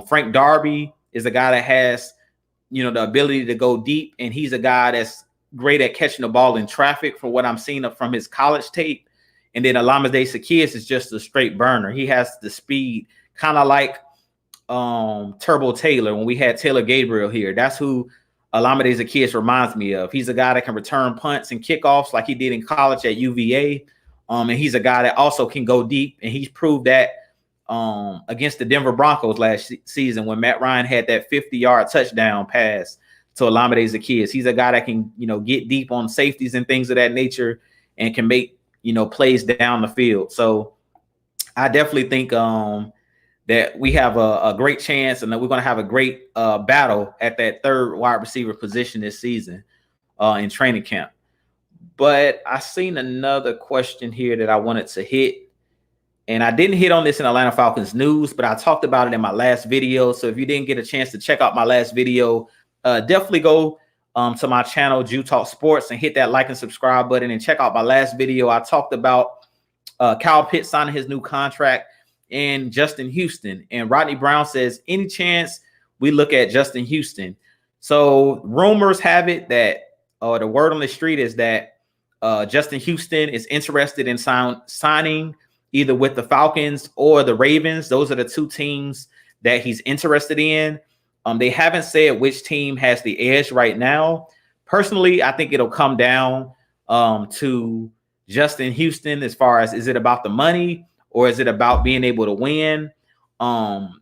Speaker 1: Frank Darby is a guy that has, the ability to go deep, and he's a guy that's great at catching the ball in traffic from what I'm seeing from his college tape. And then Olamide Zaccheaus is just a straight burner. He has the speed, kind of like Turbo Taylor when we had Taylor Gabriel here. That's who Olamide Zaccheaus reminds me of. He's a guy that can return punts and kickoffs like he did in college at UVA. And he's a guy that also can go deep. And he's proved that against the Denver Broncos last season when Matt Ryan had that 50-yard touchdown pass to Olamide Zaccheaus. He's a guy that can, get deep on safeties and things of that nature and can make, plays down the field. So I definitely think that we have a great chance and that we're going to have a great battle at that third wide receiver position this season in training camp. But I seen another question here that I wanted to hit. And I didn't hit on this in Atlanta Falcons news, but I talked about it in my last video. So if you didn't get a chance to check out my last video, definitely go to my channel, Jew Talk Sports, and hit that like and subscribe button and check out my last video. I talked about Kyle Pitts signing his new contract and Justin Houston. And Rodney Brown says, any chance we look at Justin Houston? So rumors have it that the word on the street is that Justin Houston is interested in signing either with the Falcons or the Ravens. Those are the two teams that he's interested in. They haven't said which team has the edge right now. Personally, I think it'll come down to Justin Houston as far as, is it about the money or is it about being able to win?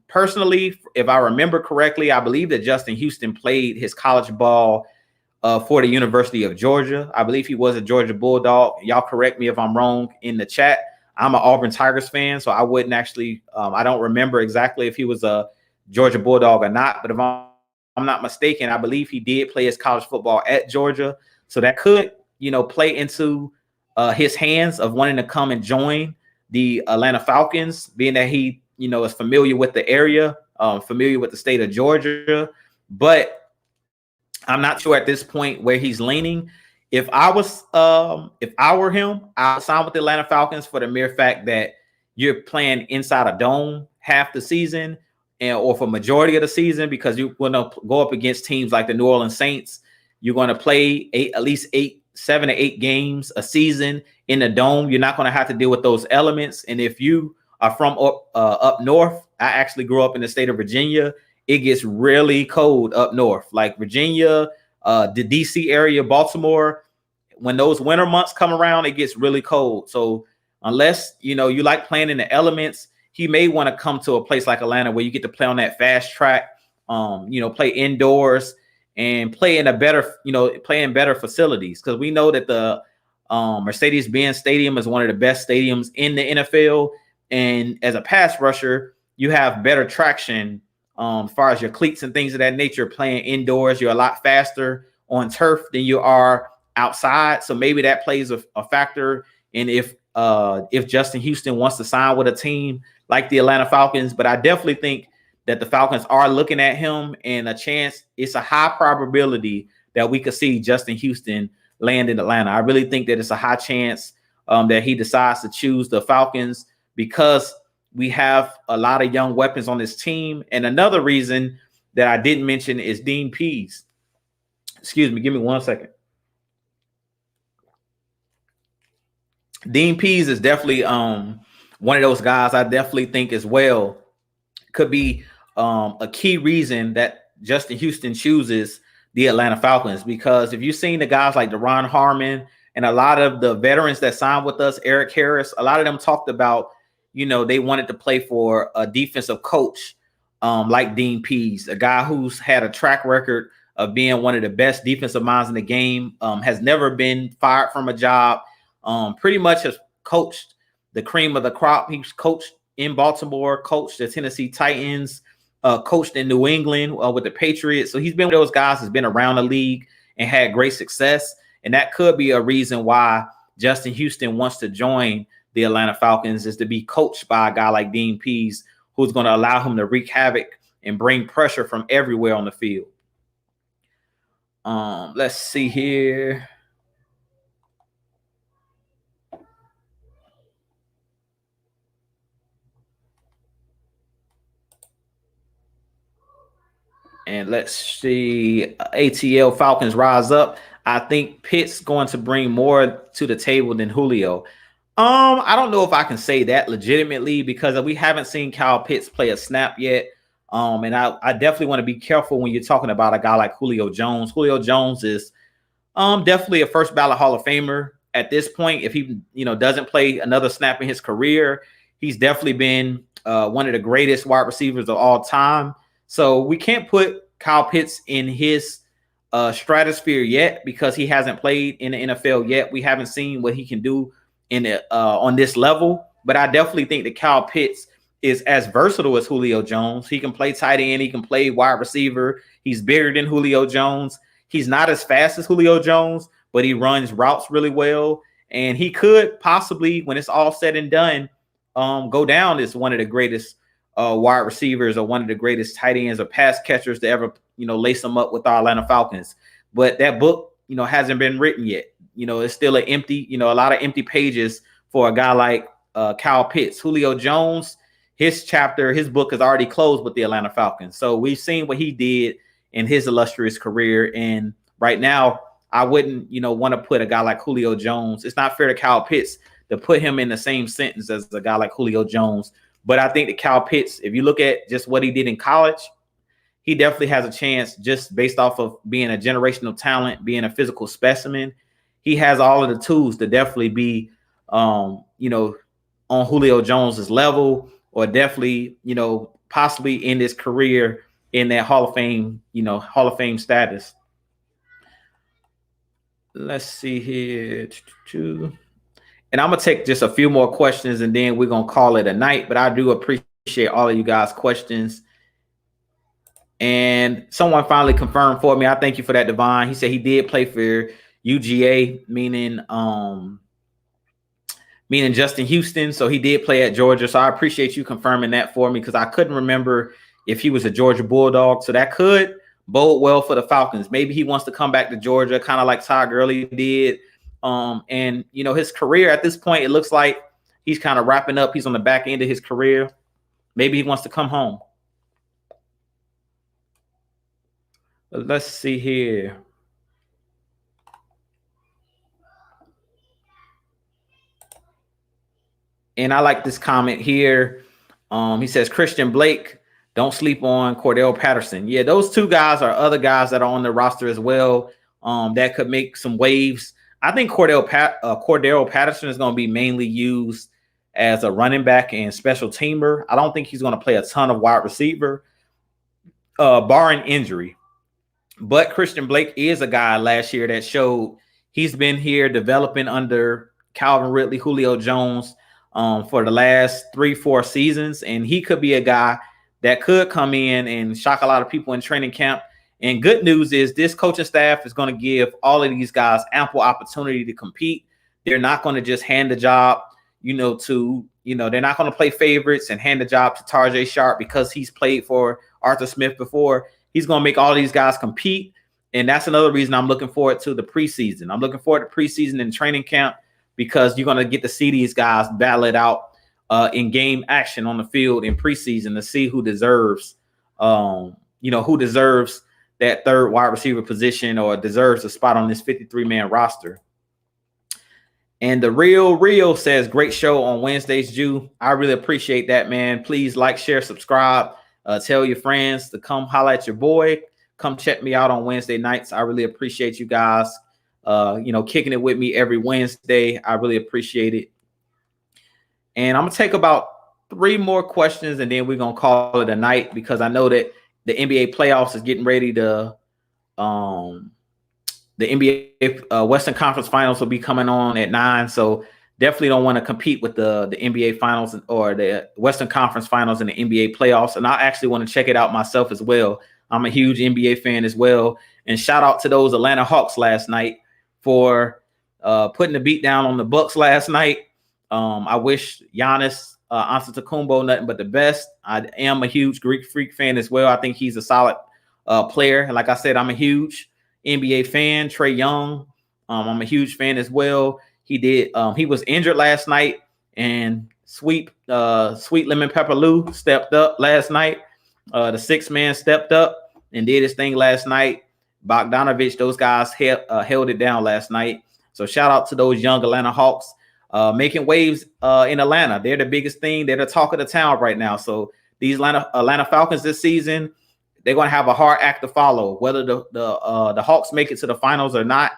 Speaker 1: Personally, if I remember correctly, I believe that Justin Houston played his college ball for the University of Georgia. I believe he was a Georgia Bulldog. Y'all correct me if I'm wrong in the chat. I'm an Auburn Tigers fan, so I wouldn't actually, I don't remember exactly if he was a Georgia Bulldog or not, but if I'm not mistaken, I believe he did play his college football at Georgia. So that could, play into his hands of wanting to come and join the Atlanta Falcons, being that he, is familiar with the area, familiar with the state of Georgia. But I'm not sure at this point where he's leaning. If I were him, I would sign with the Atlanta Falcons for the mere fact that you're playing inside a dome half the season or for majority of the season, because you're going to go up against teams like the New Orleans Saints. You're going to play at least 7 to 8 games a season in the dome. You're not going to have to deal with those elements. And if you are from up north, I actually grew up in the state of Virginia. It gets really cold up north, like Virginia, the DC area, Baltimore. When those winter months come around, it gets really cold. So unless, you like playing in the elements, he may want to come to a place like Atlanta where you get to play on that fast track, play indoors and play in a better, play in better facilities. Because we know that the Mercedes-Benz Stadium is one of the best stadiums in the NFL. And as a pass rusher, you have better traction as far as your cleats and things of that nature. Playing indoors, you're a lot faster on turf than you are outside. So maybe that plays a factor in if if Justin Houston wants to sign with a team like the Atlanta Falcons. But I definitely think that the Falcons are looking at him, and it's a high probability that we could see Justin Houston land in Atlanta. I really think that it's a high chance that he decides to choose the Falcons because we have a lot of young weapons on this team. And another reason that I didn't mention is Dean Pease. Excuse me, give me 1 second. Dean Pease is definitely one of those guys I definitely think as well could be a key reason that Justin Houston chooses the Atlanta Falcons. Because if you've seen the guys like Deron Harmon and a lot of the veterans that signed with us, Eric Harris, a lot of them talked about, they wanted to play for a defensive coach like Dean Pease, a guy who's had a track record of being one of the best defensive minds in the game, has never been fired from a job, pretty much has coached the cream of the crop. He's coached in Baltimore, coached the Tennessee Titans, coached in New England with the Patriots. So he's been one of those guys who's been around the league and had great success. And that could be a reason why Justin Houston wants to join the Atlanta Falcons, is to be coached by a guy like Dean Pease, who's going to allow him to wreak havoc and bring pressure from everywhere on the field. Let's see here. And let's see, ATL Falcons rise up. I think Pitt's going to bring more to the table than Julio. I don't know if I can say that legitimately because we haven't seen Kyle Pitts play a snap yet. And I definitely want to be careful when you're talking about a guy like Julio Jones. Julio Jones is definitely a first ballot Hall of Famer at this point. If he doesn't play another snap in his career, he's definitely been one of the greatest wide receivers of all time. So we can't put Kyle Pitts in his stratosphere yet because he hasn't played in the NFL yet. We haven't seen what he can do on this level. But I definitely think that Kyle Pitts is as versatile as Julio Jones. He can play tight end. He can play wide receiver. He's bigger than Julio Jones. He's not as fast as Julio Jones, but he runs routes really well. And he could possibly, when it's all said and done, go down as one of the greatest wide receivers or one of the greatest tight ends or pass catchers to ever, lace them up with our Atlanta Falcons. But that book, hasn't been written yet. It's still an empty, a lot of empty pages for a guy like Kyle Pitts. Julio Jones, his book is already closed with the Atlanta Falcons. So we've seen what he did in his illustrious career. And right now, I wouldn't, want to put a guy like Julio Jones. It's not fair to Kyle Pitts to put him in the same sentence as a guy like Julio Jones. But I think that Kyle Pitts, if you look at just what he did in college, he definitely has a chance just based off of being a generational talent, being a physical specimen. He has all of the tools to definitely be, on Julio Jones's level, or definitely, possibly in his career in that Hall of Fame status. Let's see here. And I'm going to take just a few more questions and then we're going to call it a night. But I do appreciate all of you guys' questions. And someone finally confirmed for me. I thank you for that, Devon. He said he did play for UGA, meaning Justin Houston. So he did play at Georgia. So I appreciate you confirming that for me because I couldn't remember if he was a Georgia Bulldog. So that could bode well for the Falcons. Maybe he wants to come back to Georgia, kind of like Todd Gurley did. And his career at this point, it looks like he's kind of wrapping up. He's on the back end of his career. Maybe he wants to come home. Let's see here. And I like this comment here. He says, Christian Blake, don't sleep on Cordell Patterson. Yeah, those two guys are other guys that are on the roster as well that could make some waves. I think Cordell Patterson is going to be mainly used as a running back and special teamer. I don't think he's going to play a ton of wide receiver, barring injury. But Christian Blake is a guy last year that showed he's been here developing under Calvin Ridley, Julio Jones for the last 3-4 seasons. And he could be a guy that could come in and shock a lot of people in training camp. And good news is this coaching staff is going to give all of these guys ample opportunity to compete. They're not going to just hand the job, they're not going to play favorites and hand the job to Tarjay Sharp because he's played for Arthur Smith before. He's going to make all these guys compete. And that's another reason I'm looking forward to the preseason. I'm looking forward to preseason and training camp because you're going to get to see these guys battle it out in game action on the field in preseason to see who deserves, who deserves that third wide receiver position or deserves a spot on this 53-man roster. And the Real says, great show on Wednesdays, Jew. I really appreciate that, man. Please like, share, subscribe. Tell your friends to come holler at your boy. Come check me out on Wednesday nights. I really appreciate you guys, kicking it with me every Wednesday. I really appreciate it. And I'm going to take about 3 more questions, and then we're going to call it a night because I know that the NBA playoffs is getting ready to the NBA Western Conference Finals will be coming on at 9. So definitely don't want to compete with the NBA Finals or the Western Conference Finals and the NBA playoffs. And I actually want to check it out myself as well. I'm a huge NBA fan as well. And shout out to those Atlanta Hawks last night for putting the beat down on the Bucks last night. I wish Giannis Antetokounmpo nothing but the best. I am a huge Greek Freak fan as well. I think he's a solid player. Like I said, I'm a huge NBA fan. Trae Young, I'm a huge fan as well. He was injured last night, and Sweet Lemon Pepper Lou stepped up last night. The 6th man stepped up and did his thing last night. Bogdanovich, those guys held it down last night. So shout out to those young Atlanta Hawks making waves in Atlanta. They're the biggest thing. They're the talk of the town right now. So these Atlanta Falcons this season, they're going to have a hard act to follow, whether the Hawks make it to the finals or not.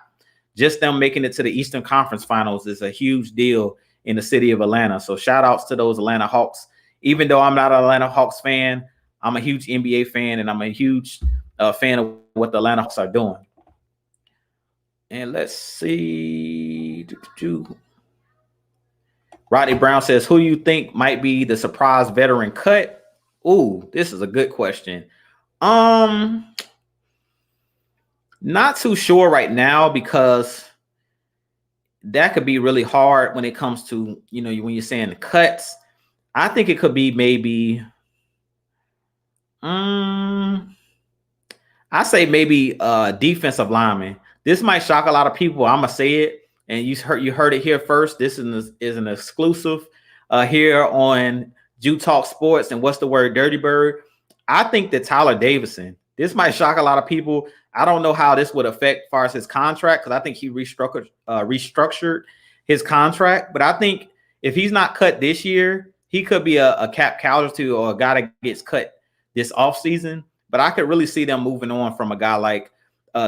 Speaker 1: Just them making it to the Eastern Conference Finals is a huge deal in the city of Atlanta. So shout outs to those Atlanta Hawks. Even though I'm not an Atlanta Hawks fan, I'm a huge NBA fan, and I'm a huge fan of what the Atlanta Hawks are doing. And let's see. Rodney Brown says, who you think might be the surprise veteran cut? Ooh, this is a good question. Not too sure right now because that could be really hard when it comes to, when you're saying the cuts. I think it could be maybe, I say maybe defensive lineman. This might shock a lot of people. I'm gonna say it, and you heard it here first. This is an exclusive here on Jew Talk Sports and What's the Word, Dirty Bird. I think that Tyler Davison, this might shock a lot of people. I don't know how this would affect as far as his contract because I think he restructured his contract. But I think if he's not cut this year, he could be a cap casualty or a guy that gets cut this offseason. But I could really see them moving on from a guy like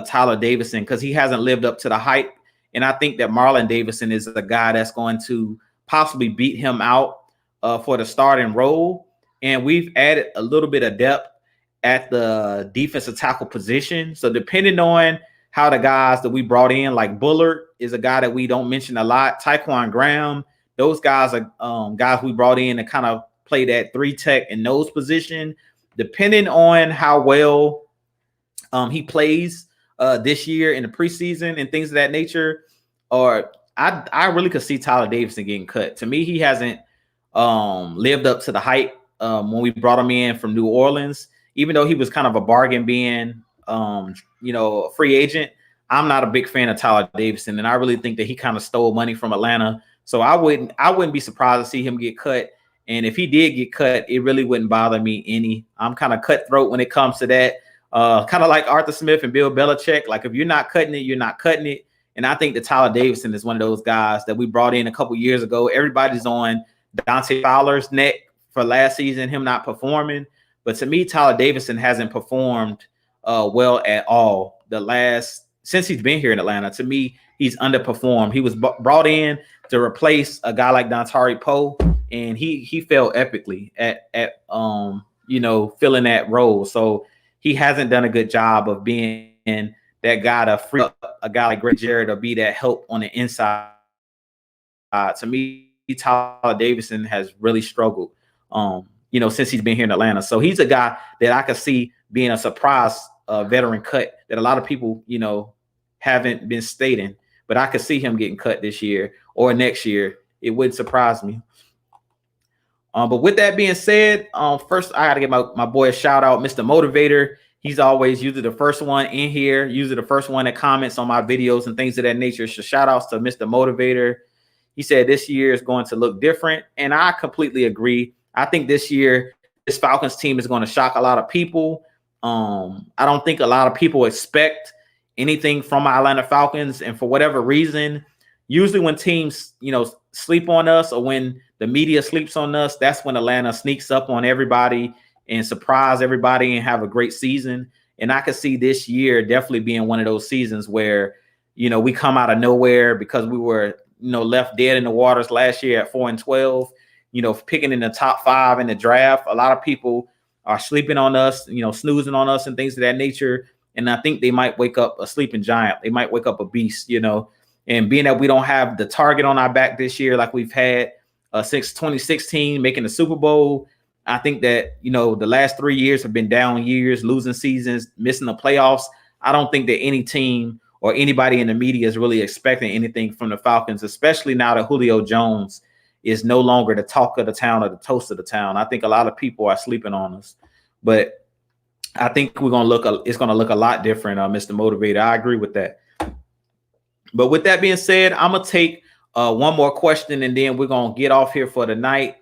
Speaker 1: Tyler Davison because he hasn't lived up to the hype. And I think that Marlon Davison is a guy that's going to possibly beat him out for the starting role. And we've added a little bit of depth at the defensive tackle position. So depending on how the guys that we brought in, like Bullard is a guy that we don't mention a lot. Tyquan Graham, those guys are guys we brought in to kind of play that 3-tech and nose position. Depending on how well he plays this year in the preseason and things of that nature, or I really could see Tyler Davison getting cut. To me, he hasn't lived up to the hype when we brought him in from New Orleans. Even though he was kind of a bargain being, a free agent, I'm not a big fan of Tyler Davison, and I really think that he kind of stole money from Atlanta. So I wouldn't be surprised to see him get cut. And if he did get cut, it really wouldn't bother me any. I'm kind of cutthroat when it comes to that. Kind of like Arthur Smith and Bill Belichick. Like if you're not cutting it, you're not cutting it. And I think that Tyler Davison is one of those guys that we brought in a couple years ago. Everybody's on Dante Fowler's neck for last season, him not performing. But to me, Tyler Davison hasn't performed well at all since he's been here in Atlanta. To me, he's underperformed. He was brought in to replace a guy like Dontari Poe, and he failed epically at filling that role. So he hasn't done a good job of being that guy to free up a guy like Greg Jarrett or be that help on the inside. To me, Tyler Davison has really struggled. Since he's been here in Atlanta. So he's a guy that I could see being a surprise veteran cut that a lot of people, haven't been stating, but I could see him getting cut this year or next year It wouldn't surprise me. But with that being said, first I got to give my boy a shout out, Mr. Motivator. He's always usually the first one in here, usually the first one that comments on my videos and things of that nature. So shout outs to Mr. Motivator. He said this year is going to look different, and I completely agree. I think this year, this Falcons team is going to shock a lot of people. I don't think a lot of people expect anything from my Atlanta Falcons, and for whatever reason, usually when teams, sleep on us or when the media sleeps on us, that's when Atlanta sneaks up on everybody and surprise everybody and have a great season. And I could see this year definitely being one of those seasons where, we come out of nowhere because we were, left dead in the waters last year at 4-12, picking in the top 5 in the draft. A lot of people are sleeping on us, snoozing on us and things of that nature. And I think they might wake up a sleeping giant. They might wake up a beast, and being that we don't have the target on our back this year like we've had since 2016, making the Super Bowl, I think that, the last 3 years have been down years, losing seasons, missing the playoffs. I don't think that any team or anybody in the media is really expecting anything from the Falcons, especially now that Julio Jones is no longer the talk of the town or the toast of the town. I think a lot of people are sleeping on us. But I think it's going to look a lot different, Mr. Motivator. I agree with that. But with that being said, I'm going to take one more question, and then we're going to get off here for the night.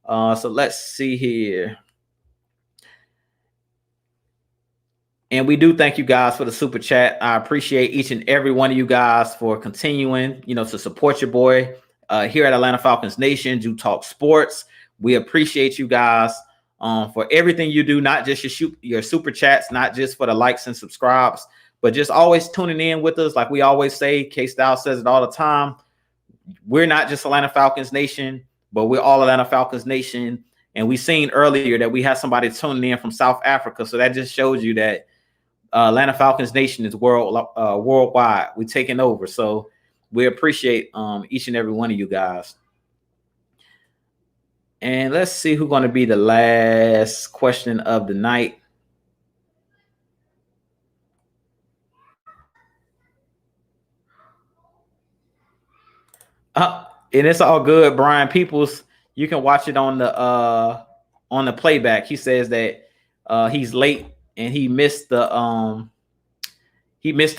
Speaker 1: So let's see here. And we do thank you guys for the super chat. I appreciate each and every one of you guys for continuing, to support your boy here at Atlanta Falcons Nation, Jew Talk Sports. We appreciate you guys for everything you do, not just your super chats, not just for the likes and subscribes, but just always tuning in with us. Like we always say, K-Style says it all the time. We're not just Atlanta Falcons Nation, but we're all Atlanta Falcons Nation. And we seen earlier that we had somebody tuning in from South Africa. So that just shows you that Atlanta Falcons Nation is worldwide. We're taking over. So we appreciate each and every one of you guys. And let's see who's going to be the last question of the night. And it's all good, Brian Peoples. You can watch it on the playback. He says that he's late and he missed the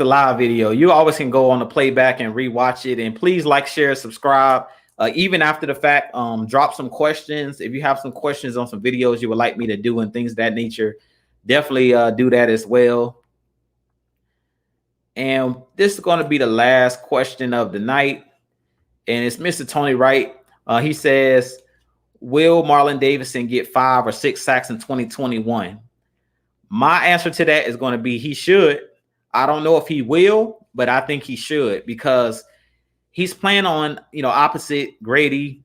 Speaker 1: live video. You always can go on the playback and rewatch it. And please like, share, subscribe. Even after the fact, drop some questions. If you have some questions on some videos you would like me to do and things of that nature, definitely do that as well. And this is going to be the last question of the night. And it's Mr. Tony Wright. He says, will Marlon Davidson get 5 or 6 sacks in 2021? My answer to that is going to be he should. I don't know if he will, but I think he should because he's playing on, opposite Grady.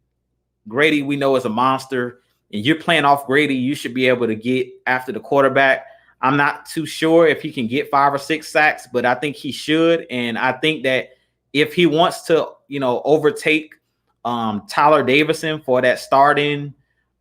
Speaker 1: Grady, we know, is a monster. And you're playing off Grady, you should be able to get after the quarterback. I'm not too sure if he can get 5 or 6 sacks, but I think he should. And I think that if he wants to, overtake Tyler Davison for that starting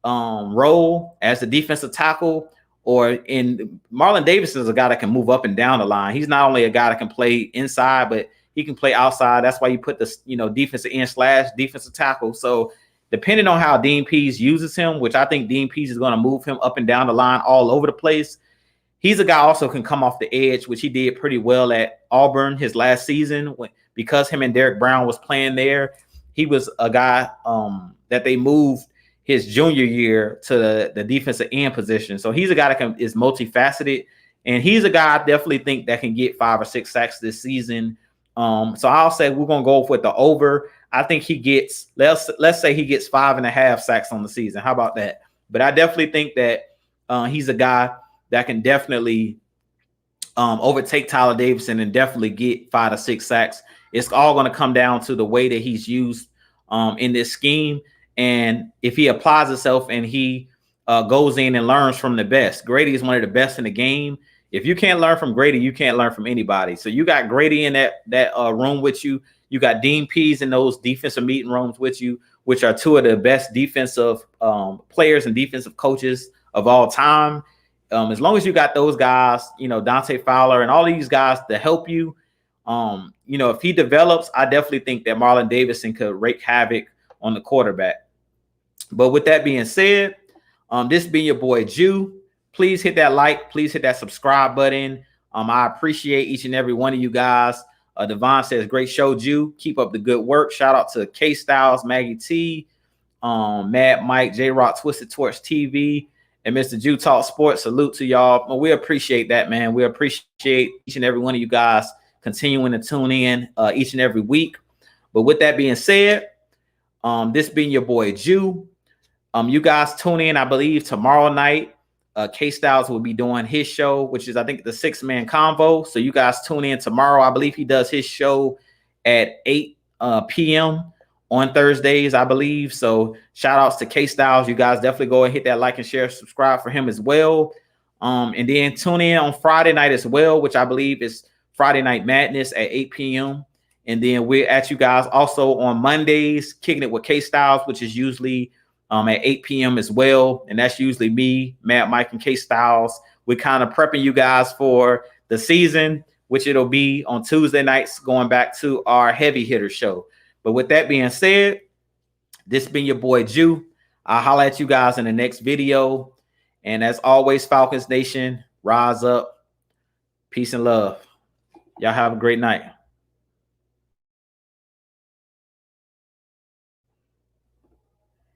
Speaker 1: role as the defensive tackle, Marlon Davidson is a guy that can move up and down the line. He's not only a guy that can play inside, but he can play outside. That's why you put the, defensive end / defensive tackle. So depending on how Dean Pease uses him, which I think Dean Pease is going to move him up and down the line all over the place. He's a guy also can come off the edge, which he did pretty well at Auburn his last season because him and Derek Brown was playing there. He was a guy that they moved his junior year to the defensive end position. So he's a guy that is multifaceted, and he's a guy I definitely think that can get 5 or 6 sacks this season. So I'll say we're going to go with the over. I think he gets, let's say he gets 5.5 sacks on the season. How about that? But I definitely think that he's a guy that can definitely overtake Tyler Davison and definitely get 5 to 6 sacks. It's all going to come down to the way that he's used in this scheme. And if he applies himself and he goes in and learns from the best. Grady is one of the best in the game. If you can't learn from Grady, you can't learn from anybody. So you got Grady in that room with you. You got Dean Pease in those defensive meeting rooms with you, which are 2 of the best defensive players and defensive coaches of all time. As long as you got those guys, Dante Fowler and all these guys to help you, if he develops, I definitely think that Marlon Davidson could wreak havoc on the quarterback. But with that being said, this being your boy Jew, please hit that like, please hit that subscribe button. I appreciate each and every one of you guys. Devon says, great show, Jew. Keep up the good work. Shout out to K Styles, Maggie T, Mad Mike, J Rock, Twisted Torch TV, and Mr. Jew Talk Sports. Salute to y'all. Well, we appreciate that, man. We appreciate each and every one of you guys continuing to tune in each and every week. But with that being said, this being your boy Jew, you guys tune in, I believe, tomorrow night. K Styles will be doing his show, which is, I think, the 6-man convo. So you guys tune in tomorrow. I believe he does his show at 8 p.m. on Thursdays, I believe. So shout outs to K Styles. You guys definitely go and hit that like and share, subscribe for him as well. And then tune in on Friday night as well, which I believe is Friday Night Madness at 8 p.m. And then we're at you guys also on Mondays, kicking it with K Styles, which is usually at 8 p.m. as well. And that's usually me, Matt, Mike, and K Styles. We're kind of prepping you guys for the season, which it'll be on Tuesday nights, going back to our heavy hitter show. But with that being said, this been your boy Jew. I'll holler at you guys in the next video. And as always, Falcons Nation, rise up. Peace and love. Y'all have a great night.